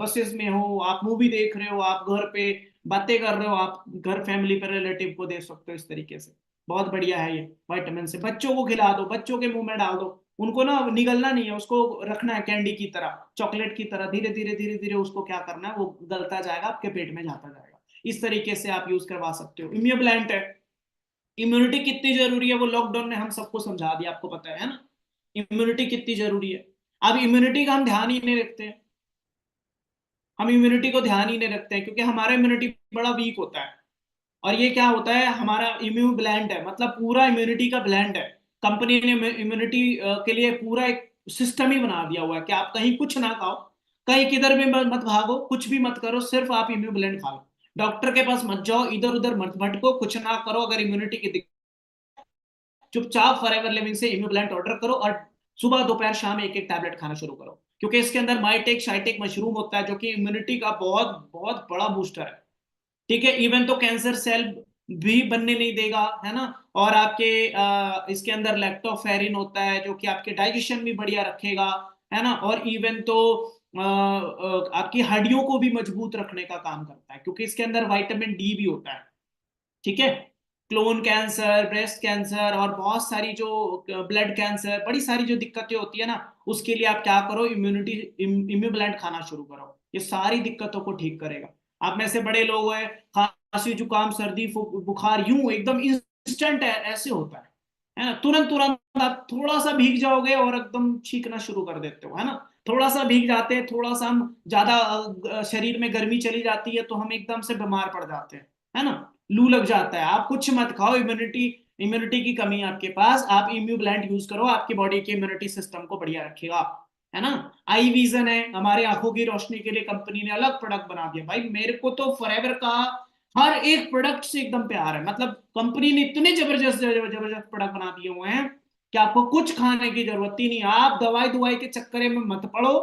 बसेस में हो, आप मूवी देख रहे हो, आप घर पे बातें कर रहे हो, आप घर फैमिली पर रिलेटिव को दे सकते हो। इस तरीके से बहुत बढ़िया है ये विटामिन से। बच्चों को खिला दो, बच्चों के मुंह में डाल दो, उनको ना निगलना नहीं है, उसको रखना है कैंडी की तरह, चॉकलेट की तरह, धीरे धीरे धीरे धीरे उसको क्या करना है, वो गलता जाएगा, आपके पेट में जाता जाएगा। इस तरीके से आप यूज करवा सकते हो। इम्यूब्लेंट है, इम्यूनिटी कितनी जरूरी है वो लॉकडाउन ने हम सबको समझा दिया, आपको पता है ना, इम्यूनिटी कितनी जरूरी है। अब इम्यूनिटी का हम ध्यान ही नहीं रखते हैं, हम इम्यूनिटी को ध्यान ही नहीं रखते हैं क्योंकि हमारा इम्यूनिटी बड़ा वीक होता है। और ये क्या होता है, हमारा इम्यून ब्लैंड है, मतलब पूरा इम्यूनिटी का ब्लैंड है। कंपनी ने इम्यूनिटी के लिए पूरा एक सिस्टम ही बना दिया हुआ है कि आप कहीं कुछ ना खाओ, कहीं किधर भी मत भागो, कुछ भी मत करो, सिर्फ आप इम्यून ब्लैंड खा लो। डॉक्टर के पास मत जाओ, इधर उधर मत भटको, कुछ ना करो। अगर इम्यूनिटी की चुपचाप फॉरएवर लिविंग से इम्यूब्लेंट ऑर्डर करो और सुबह दोपहर शाम एक एक टैबलेट खाना शुरू करो, क्योंकि इसके अंदर माइटेक शाइटेक मशरूम होता है जो कि इम्यूनिटी का बहुत बहुत बड़ा बूस्टर है। ठीक है, इवन तो कैंसर सेल भी बनने नहीं देगा, है ना। और आपके इसके अंदर लैक्टोफेरिन होता है जो कि आपके डाइजेशन भी बढ़िया रखेगा, है ना। और इवन तो आपकी हड्डियों को भी मजबूत रखने का काम करता है क्योंकि इसके अंदर विटामिन डी भी होता है। ठीक है, क्लोन कैंसर, ब्रेस्ट कैंसर और बहुत सारी जो ब्लड कैंसर, बड़ी सारी जो दिक्कतें होती है ना, उसके लिए आप क्या करो, इम्यूब्लेंट खाना शुरू करो, ये सारी दिक्कतों को ठीक करेगा। आप में से बड़े लोग हैं, खांसी जुकाम सर्दी बुखार यूं एकदम इंस्टेंट है ऐसे होता है ना, तुरंत तुरंत आप थोड़ा सा भीग जाओगे और एकदम छींकना शुरू कर देते हो, है ना। थोड़ा सा भीग जाते हैं, थोड़ा सा हम ज्यादा शरीर में गर्मी चली जाती है तो हम एकदम से बीमार पड़ जाते हैं, है ना। लू लग जाता है, आप कुछ मत खाओ, इम्यूनिटी इम्यूनिटी की कमी है आपके पास, आप इम्यूब्लेंट यूज करो, आपकी बॉडी के इम्यूनिटी सिस्टम को बढ़िया रखेगा, है ना। आई विजन है, हमारे आंखों की रोशनी के लिए कंपनी ने अलग प्रोडक्ट बना दिया। भाई मेरे को तो फॉरएवर का हर एक प्रोडक्ट से एकदम प्यार है, मतलब कंपनी ने इतने जबरदस्त जबरदस्त प्रोडक्ट बना दिए हुए हैं कि आपको कुछ खाने की जरूरत ही नहीं, आप दवाई दुवाई के चक्कर में मत पड़ो।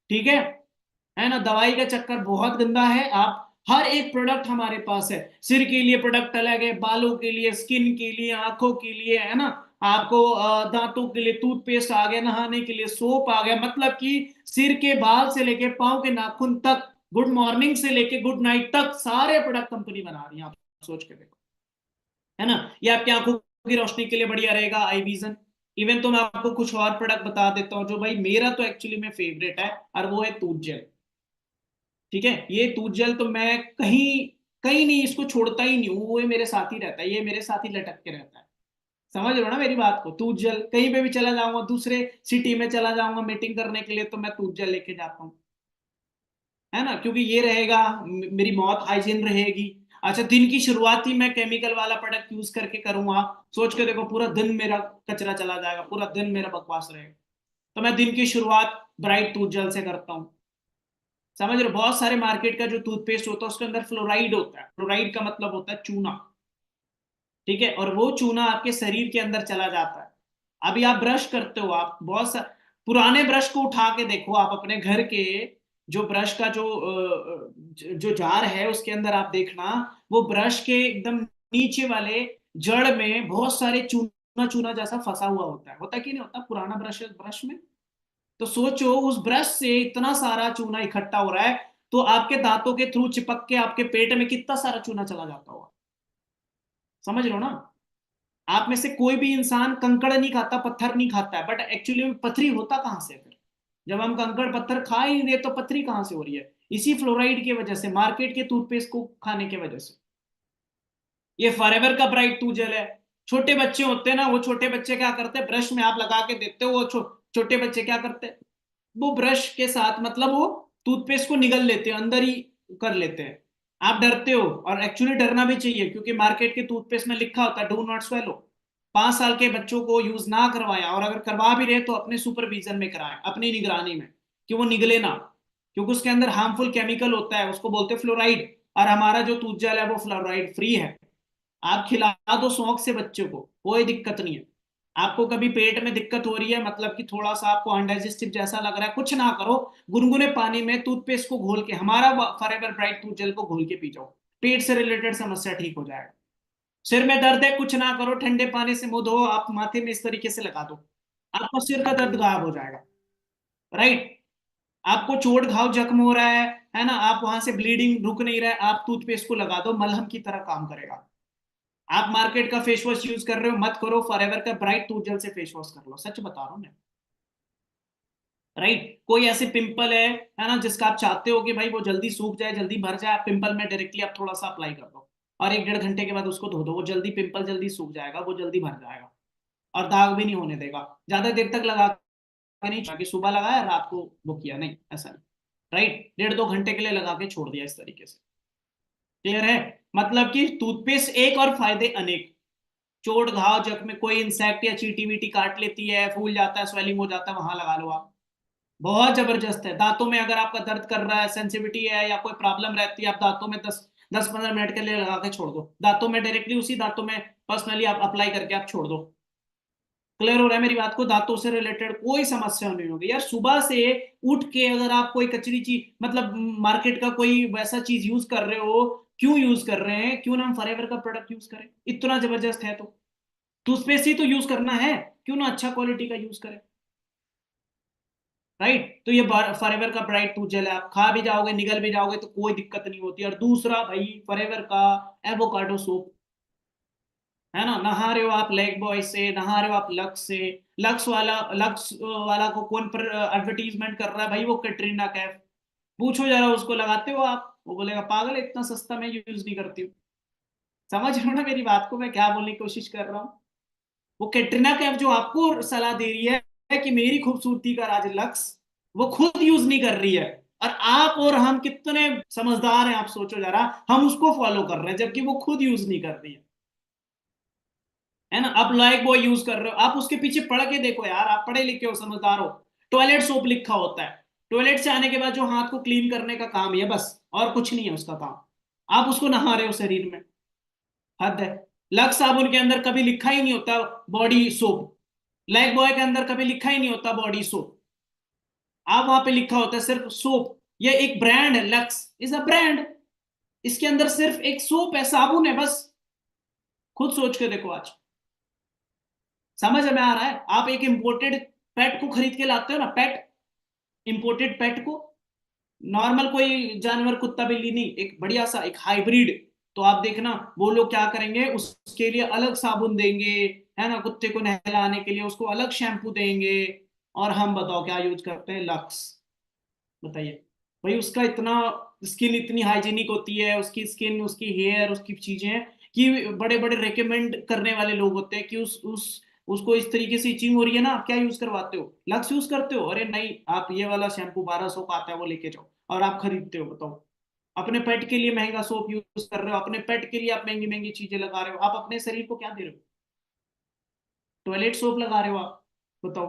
ठीक है ना, दवाई का चक्कर बहुत गंदा है। आप हर एक प्रोडक्ट हमारे पास है, सिर के लिए प्रोडक्ट अलग है, बालों के लिए, स्किन के लिए, आंखों के लिए, है ना। आपको दांतों के लिए टूथपेस्ट आ गया, नहाने के लिए सोप आ गया, मतलब कि सिर के बाल से लेके पांव के नाखून तक, गुड मॉर्निंग से लेके गुड नाइट तक सारे प्रोडक्ट कंपनी बना रही है, आप सोच के देखो, है ना। ये आपकी आंखों की रोशनी के लिए बढ़िया रहेगा, आई विजन। इवन तो मैं आपको कुछ और प्रोडक्ट बता देता हूँ जो भाई मेरा तो एक्चुअली में फेवरेट है, और वो है टूथ जेल। ठीक है, ये टूथ जेल तो मैं कहीं कहीं नहीं, इसको छोड़ता ही नहीं हूँ, वो मेरे साथ ही रहता है, ये मेरे साथ ही लटक के रहता है। समझ रहे हो ना मेरी बात को, टूथ जेल कहीं पे भी चला जाऊंगा, दूसरे सिटी में चला जाऊंगा मीटिंग करने के लिए तो मैं टूथ जेल लेके जाता हूँ, है ना, क्योंकि ये रहेगा, मेरी मौत हाइजीन रहेगी। अच्छा, दिन की शुरुआत ही मैं केमिकल वाला प्रोडक्ट यूज करके करूंगा, सोच के देखो, पूरा दिन मेरा कचरा चला जाएगा, पूरा दिन मेरा बकवास रहेगा। तो मैं दिन की शुरुआत ब्राइट टूथ जेल से करता हूँ। समझ रहे हो, बहुत सारे मार्केट का जो टूथपेस्ट होता है उसके अंदर फ्लोराइड होता है, फ्लोराइड का मतलब होता है चूना। ठीक है, और वो चूना आपके शरीर के अंदर चला जाता है। अभी आप ब्रश करते हो, आप बहुत सा पुराने ब्रश को उठा के देखो, आप अपने घर के जो ब्रश का जो जार है उसके अंदर आप देखना, वो ब्रश के एकदम नीचे वाले जड़ में बहुत सारे चूना चूना जैसा फंसा हुआ होता है कि नहीं होता, पुराना ब्रश में। तो सोचो, उस ब्रश से इतना सारा चूना इकट्ठा हो रहा है, तो आपके दांतों के थ्रू चिपक के आपके पेट में कितना सारा चूना चला जाता होगा। समझ रहे हो ना। आप में से कोई भी इंसान कंकड़ नहीं खाता, पत्थर नहीं खाता है, बट एक्चुअली में पथरी होता कहां से फिर, जब हम कंकड़ पत्थर खा ही नहीं रहे तो पथरी कहां से हो रही है, इसी फ्लोराइड की वजह से, मार्केट के टूथपेस्ट को खाने की वजह से। ये फॉरएवर का ब्राइट टूथ जेल है। छोटे बच्चे होते हैं ना, वो छोटे बच्चे क्या करते हैं, ब्रश में आप लगा के देते हो, वो छोटे बच्चे क्या करते हैं, वो ब्रश के साथ मतलब वो टूथपेस्ट को निगल लेते हैं, अंदर ही कर लेते हैं। आप डरते हो, और एक्चुअली डरना भी चाहिए क्योंकि मार्केट के टूथपेस्ट में लिखा होता है डू नॉट स्वेलो। 5 साल के बच्चों को यूज ना करवाया, और अगर करवा भी रहे तो अपने सुपरविजन में कराएं, अपनी निगरानी में, कि वो निगले ना, क्योंकि उसके अंदर हार्मफुल केमिकल होता है, उसको बोलते हैं फ्लोराइड। और हमारा जो टूथ जेल है वो फ्लोराइड फ्री है। आप खिला दो शौक से बच्चों को, कोई दिक्कत नहीं है। आपको कभी पेट में दिक्कत हो रही है, मतलब कि थोड़ा सा आपको अनडाइजेस्टिव जैसा लग रहा है, कुछ ना करो, गुनगुने पानी में टूथपेस्ट को घोल के, हमारा फॉरएवर ब्राइट टूथ जेल को घोल के पी जाओ, पेट से रिलेटेड समस्या ठीक हो जाएगा। सिर में दर्द है, कुछ ना करो, ठंडे पानी से मुंह धो, आप माथे में इस तरीके से लगा दो, आपको सिर का दर्द गायब हो जाएगा। राइट, आपको चोट घाव जख्म हो रहा है ना, आप वहां से ब्लीडिंग रुक नहीं रहा है, आप टूथपेस्ट को लगा दो, मलहम की तरह काम करेगा। आप मार्केट का फेस वॉश यूज कर रहे हो, मत करो, फॉरएवर का ब्राइट टूथ जेल से फेस वॉश कर लो, सच बता रहा हूं मैं। राइट, कोई ऐसे पिंपल है ना, जिसका आप चाहते हो कि भाई वो जल्दी सूख जाए, जल्दी भर जाए, आप पिंपल में डायरेक्टली आप थोड़ा सा अप्लाई कर दो, और 1 डेढ़ घंटे के बाद उसको धो दो, वो जल्दी पिंपल जल्दी सूख जाएगा, वो जल्दी भर जाएगा और दाग भी नहीं होने देगा। ज्यादा देर तक लगा के नहीं, कि सुबह लगाया रात को वो किया, नहीं ऐसा नहीं। राइट, 1 1/2 घंटे के लिए लगा के छोड़ दिया इस तरीके से। क्लियर है? मतलब कि टूथपेस्ट एक और फायदे अनेक। चोट घाव जख्म में कोई इंसेक्ट या चींटी वीटी काट लेती है, फूल जाता है, स्वेलिंग हो जाता है, वहां लगा लो आप, बहुत जबरदस्त है। दांतों में अगर आपका दर्द कर रहा है, सेंसिटिविटी है या कोई प्रॉब्लम रहती है, आप दांतों में 10 10 15 मिनट के लिए लगा के छोड़ दो, दांतों में डायरेक्टली, उसी दांतों में पर्सनली आप अप्लाई करके आप छोड़ दो। क्लियर हो रहा है मेरी बात को? दांतों से रिलेटेड कोई समस्या नहीं होगी यार। सुबह से उठ के अगर आप कोई कचरी चीज, मतलब मार्केट का कोई वैसा चीज यूज कर रहे हो, क्यों यूज कर रहे हैं? क्यों ना हम फॉरएवर का प्रोडक्ट यूज करें, इतना जबरदस्त है तो। टूथपेस्ट ही तो यूज करना है, क्यों ना अच्छा क्वालिटी का यूज करें। राइट, तो ये फॉरएवर का ब्राइट टूथ जेल है, आप खा भी जाओगे निगल भी जाओगे तो कोई दिक्कत नहीं होती। और दूसरा भाई फॉरएवर का एवोकाडो सोप, है ना, नहा रहे हो आप लाइफ बॉय से, नहा रहे हो आप लक्स से। लक्स वाला को कौन पर एडवर्टीजमेंट कर रहा है भाई? वो कैटरीना कैफ। पूछो जरा उसको, लगाते हो आप? वो बोलेगा पागल है, इतना सस्ता मैं यूज नहीं करती हूँ। समझ रहे हो ना मेरी बात को, मैं क्या बोलने की कोशिश कर रहा हूँ? वो कैटरीना कैफ जो आपको सलाह दे रही है कि मेरी खूबसूरती का राज लक्स, वो खुद यूज नहीं कर रही है। और आप और हम कितने समझदार हैं, आप सोचो जरा, हम उसको फॉलो कर रहे हैं जबकि वो खुद यूज नहीं कर रही है ना। आप लाइक बॉय यूज कर रहे हो, आप उसके पीछे पढ़ के देखो यार, आप पढ़े लिखे हो, समझदार हो। टॉयलेट सोप लिखा होता है, टॉयलेट से आने के बाद जो हाथ को क्लीन करने का काम है बस, और कुछ नहीं है उसका काम। आप उसको नहा रहे हो शरीर में, हद है। लक्स साबुन के अंदर कभी लिखा ही नहीं होता बॉडी सोप, लाइक बॉय के अंदर कभी लिखा ही नहीं होता बॉडी सोप। आप वहां पे लिखा होता है सिर्फ सोप। ये एक ब्रांड है, लक्स इज अ ब्रांड, इसके अंदर सिर्फ एक सोप है, साबुन है बस। खुद सोच के देखो आज, समझ में आ रहा है? आप एक इंपोर्टेड पेट को खरीद के लाते हो ना, पेट, इंपोर्टेड पेट को, नॉर्मल कोई जानवर कुत्ता बिल्ली नहीं, एक बढ़िया सा एक हाइब्रिड, तो आप देखना वो लोग क्या करेंगे, उसके लिए अलग साबुन देंगे, है ना, कुत्ते को नहलाने के लिए उसको अलग शैम्पू देंगे। और हम बताओ क्या यूज करते हैं? लक्स। बताइए भाई, उसका इतना, स्किन इतनी हाइजीनिक होती है, उसकी स्किन, उसकी हेयर, उसकी चीजें, कि बड़े बड़े रेकमेंड करने वाले लोग होते हैं कि उस उसको इस तरीके से इचिंग हो रही है ना, आप क्या यूज करवाते हो? लक्स यूज करते हो? अरे नहीं, आप ये वाला शैम्पू 1200 का आता है वो लेके जाओ, और आप खरीदते हो। बताओ, अपने पेट के लिए महंगा सोप यूज कर रहे हो, अपने पेट के लिए आप महंगी महंगी चीजें लगा रहे हो, आप अपने शरीर को क्या दे रहे हो? टॉयलेट सोप लगा रहे हो आप। बताओ,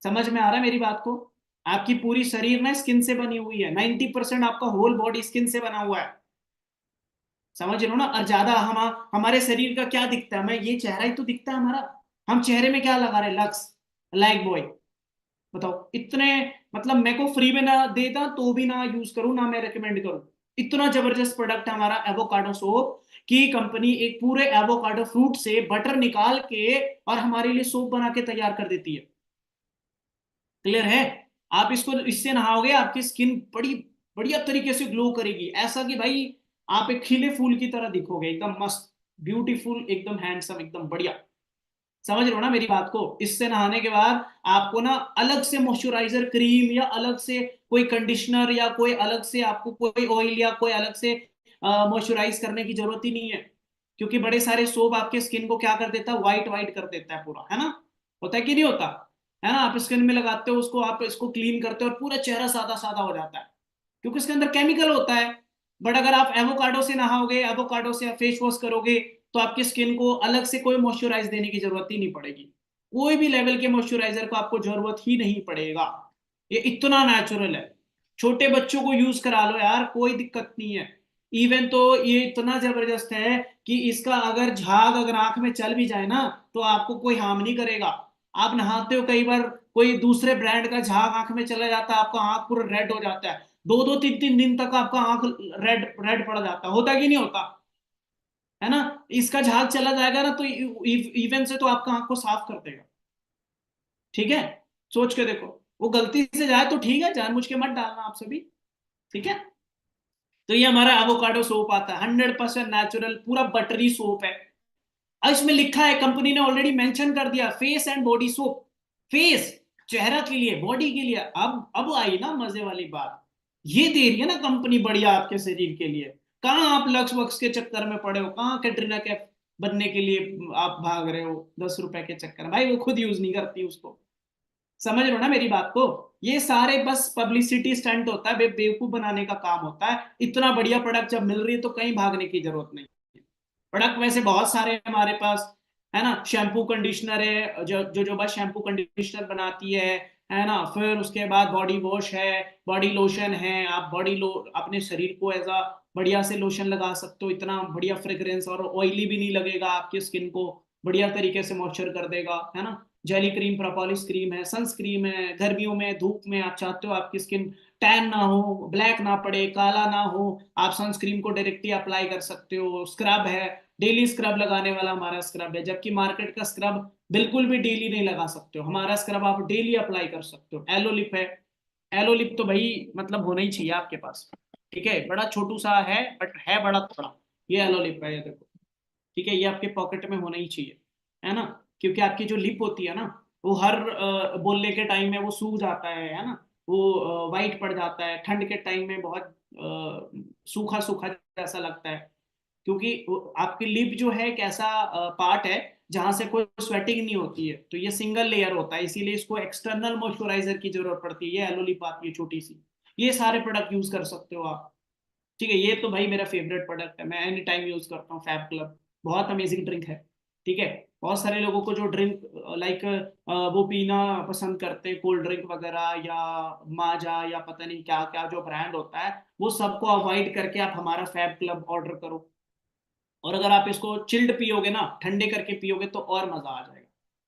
समझ में आ रहा है मेरी बात को? आपकी पूरी शरीर ना स्किन से बनी हुई है, 90% आपका होल बॉडी स्किन से बना हुआ है। समझ रहे हो ना? और ज्यादा हमारे शरीर का क्या दिखता है? हमें ये चेहरा ही तो दिखता है हमारा, हम चेहरे में क्या लगा रहे हैं? Lux, like boy. बताओ इतने, मतलब मेरे को फ्री में ना देता तो भी ना यूज करूं, ना मैं रेकमेंड करूं। इतना जबरदस्त प्रोडक्ट है हमारा एवोकाडो सोप, की कंपनी एक पूरे एवोकाडो फ्रूट से बटर निकाल के और हमारे लिए सोप बना के तैयार कर देती है। क्लियर है? आप इसको, इससे नहाओगे आपकी स्किन बड़ी बढ़िया तरीके से ग्लो करेगी, ऐसा कि भाई आप एक खिले फूल की तरह दिखोगे, एकदम मस्त, ब्यूटीफुल, एकदम हैंडसम, एकदम बढ़िया। समझ रहे हो ना मेरी बात को? इससे नहाने के बाद आपको ना अलग से मॉइस्चराइजर क्रीम या अलग से कोई कंडीशनर या कोई अलग से आपको कोई ऑयल या कोई अलग से मॉइस्चराइज करने की जरूरत ही नहीं है। क्योंकि बड़े सारे सोप आपके स्किन को क्या कर देता है? व्हाइट व्हाइट कर देता है पूरा, है ना? होता है कि नहीं होता? है ना? आप स्किन में लगाते हो उसको, आप इसको क्लीन करते हो और पूरा चेहरा सादा सादा हो जाता है, क्योंकि इसके अंदर केमिकल होता है। बट अगर आप एवोकाडो से नहाओगे, एवोकाडो से फेस वॉश करोगे, तो आपकी स्किन को अलग से कोई मॉइस्चराइज देने की जरूरत ही नहीं पड़ेगी। कोई भी लेवल के मॉइस्चराइजर को आपको जरूरत ही नहीं पड़ेगा। ये इतना नेचुरल है, छोटे बच्चों को यूज करा लो यार, कोई दिक्कत नहीं है। इवन तो ये इतना जबरदस्त है कि इसका अगर झाग अगर आंख में चल भी जाए ना, तो आपको कोई हार्म नहीं करेगा। आप नहाते हो कई बार, कोई दूसरे ब्रांड का झाग आंख में चला जाता है, आपका आंख पूरा रेड हो जाता है, 2 2 3 3 दिन तक आपका आंख रेड रेड पड़ जाता है, होता कि नहीं होता? है ना? इसका झाग चला जाएगा ना, तो इवन से तो आपका आंख को साफ कर देगा। ठीक है, सोच के देखो, वो गलती से जाए तो ठीक है, जानबूझ के मत डालना आप सभी। ठीक है, तो ये हमारा एवोकाडो सोप आता है, 100% नेचुरल, पूरा बटरी सोप है। और इसमें लिखा है, कंपनी ने ऑलरेडी मेंशन कर दिया, face and body soap. Face, चेहरा के लिए, बॉडी के लिए। अब आई ना मजे वाली बात, ये दे रही है ना कंपनी बढ़िया आपके शरीर के लिए। कहाँ आप लक्स वक्स के चक्कर में पड़े हो, कहाँ कैटरीना कैफ बनने के लिए आप भाग रहे हो 10 रुपए के चक्कर में? भाई वो खुद यूज नहीं करती उसको। समझ रहे हो ना मेरी बात को? ये सारे बस पब्लिसिटी स्टंट होता है, बेवकूफ बनाने का काम होता है। इतना बढ़िया प्रोडक्ट जब मिल रही है तो कहीं भागने की जरूरत नहीं। प्रोडक्ट वैसे बहुत सारे हैं हमारे पास, है ना। शैम्पू कंडीशनर है, जो बस शैम्पू कंडीशनर बनाती है ना। फिर उसके बाद बॉडी वॉश है, बॉडी लोशन है। आप अपने शरीर को एज अ बढ़िया से लोशन लगा सकते हो, इतना बढ़िया फ्रेग्रेंस, और ऑयली भी नहीं लगेगा, आपकी स्किन को बढ़िया तरीके से मॉइस्चर कर देगा, है ना। जेली क्रीम, प्रोपोलिस क्रीम है, सनस्क्रीम है। गर्मियों में धूप में आप चाहते हो आपकी स्किन टैन ना हो, ब्लैक ना पड़े, काला ना हो, आप सनस्क्रीन को डायरेक्टली अप्लाई कर सकते हो। स्क्रब है, डेली स्क्रब लगाने वाला हमारा स्क्रब है, जबकि मार्केट का स्क्रब बिल्कुल भी डेली नहीं लगा सकते हो। हमारा स्क्रब आप डेली अप्लाई कर सकते हो। एलोलिप है, एलोलिप तो भाई मतलब होना ही चाहिए आपके पास। ठीक है, बड़ा छोटू सा है बट है बड़ा थोड़ा। ये एलोलिप है, ये देखो। ठीक है, ये आपके पॉकेट में होना ही चाहिए, है ना। क्योंकि आपकी जो लिप होती है ना, वो हर बोलने के टाइम में वो सूख जाता है ना। वो वाइट पड़ जाता है ठंड के टाइम में, बहुत सूखा सूखा जैसा लगता है। क्योंकि आपकी लिप जो है एक ऐसा पार्ट है जहां से कोई स्वेटिंग नहीं होती है, तो ये सिंगल लेयर होता है, इसीलिए इसको एक्सटर्नल मॉइस्चराइजर की जरूरत पड़ती है। ये एलो लिप आती है छोटी सी। ये सारे प्रोडक्ट यूज कर सकते हो आप। ठीक है, ये तो भाई मेरा फेवरेट प्रोडक्ट है, मैं एनी टाइम यूज करता हूँ। फैब क्लब बहुत अमेजिंग ड्रिंक है। ठीक है, बहुत सारे लोगों को जो ड्रिंक लाइक वो पीना पसंद करते हैं, कोल्ड ड्रिंक वगैरह या माजा या पता नहीं क्या क्या जो ब्रांड होता है, वो सबको अवॉइड करके आप हमारा फैब क्लब ऑर्डर करो। और अगर आप इसको चिल्ड पियोगे ना, ठंडे करके पियोगे, तो और मजा आ जाएगा।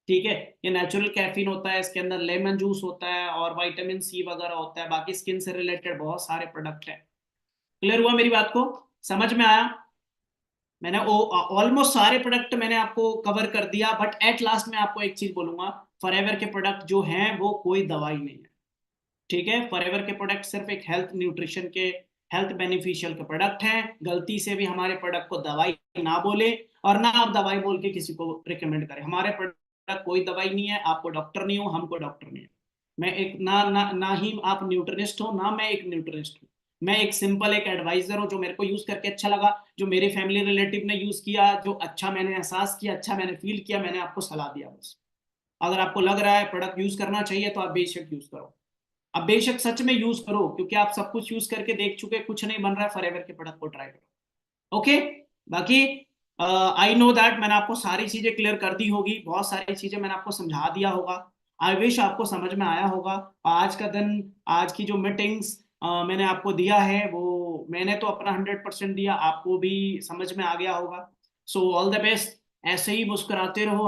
ठीक है, ये नेचुरल कैफीन होता है, इसके अंदर लेमन जूस होता है और विटामिन सी वगैरह होता है, बाकी स्किन से रिलेटेड बहुत सारे प्रोडक्ट है। क्लियर हुआ मेरी बात को? समझ में आया? मैंने ऑलमोस्ट सारे प्रोडक्ट मैंने आपको कवर कर दिया, बट एट लास्ट में आपको एक चीज बोलूंगा। फॉरएवर के प्रोडक्ट जो हैं वो कोई दवाई नहीं है। ठीक है, फॉरएवर के प्रोडक्ट सिर्फ एक हेल्थ न्यूट्रिशन के, हेल्थ बेनिफिशियल के प्रोडक्ट हैं। गलती से भी हमारे प्रोडक्ट को दवाई ना बोले, और ना आप दवाई बोल के किसी को रिकमेंड करें। हमारे प्रोडक्ट कोई दवाई नहीं है, आपको डॉक्टर नहीं हो, हमको डॉक्टर नहीं है। मैं एक ना ही आप न्यूट्रिनिस्ट हो, ना मैं एक न्यूट्रिनिस्ट हूँ। मैं एक सिंपल एक एडवाइजर हूँ, जो मेरे को यूज करके अच्छा लगा, जो मेरे फैमिली रिलेटिव ने यूज किया, जो अच्छा मैंने एहसास किया, अच्छा मैंने फील किया, मैंने आपको सलाह दिया बस। अगर आपको लग रहा है प्रोडक्ट यूज करना चाहिए तो आप बेशक यूज करो। अब बेशक सच में यूज करो, क्योंकि आप सब कुछ यूज करके देख चुके, कुछ नहीं बन रहा है, फॉरएवर के प्रोडक्ट को ट्राई करो। ओके। बाकी आई नो दैट मैंने आपको सारी चीजें क्लियर कर दी होगी, बहुत सारी चीजें मैंने आपको समझा दिया होगा। आई विश आपको समझ में आया होगा। आज का दिन, आज की जो मीटिंग्स मैंने आपको दिया है, वो मैंने तो अपना 100% दिया, आपको भी समझ में आ गया होगा। सो ऑल द बेस्ट, ऐसे ही मुस्कुराते रहो।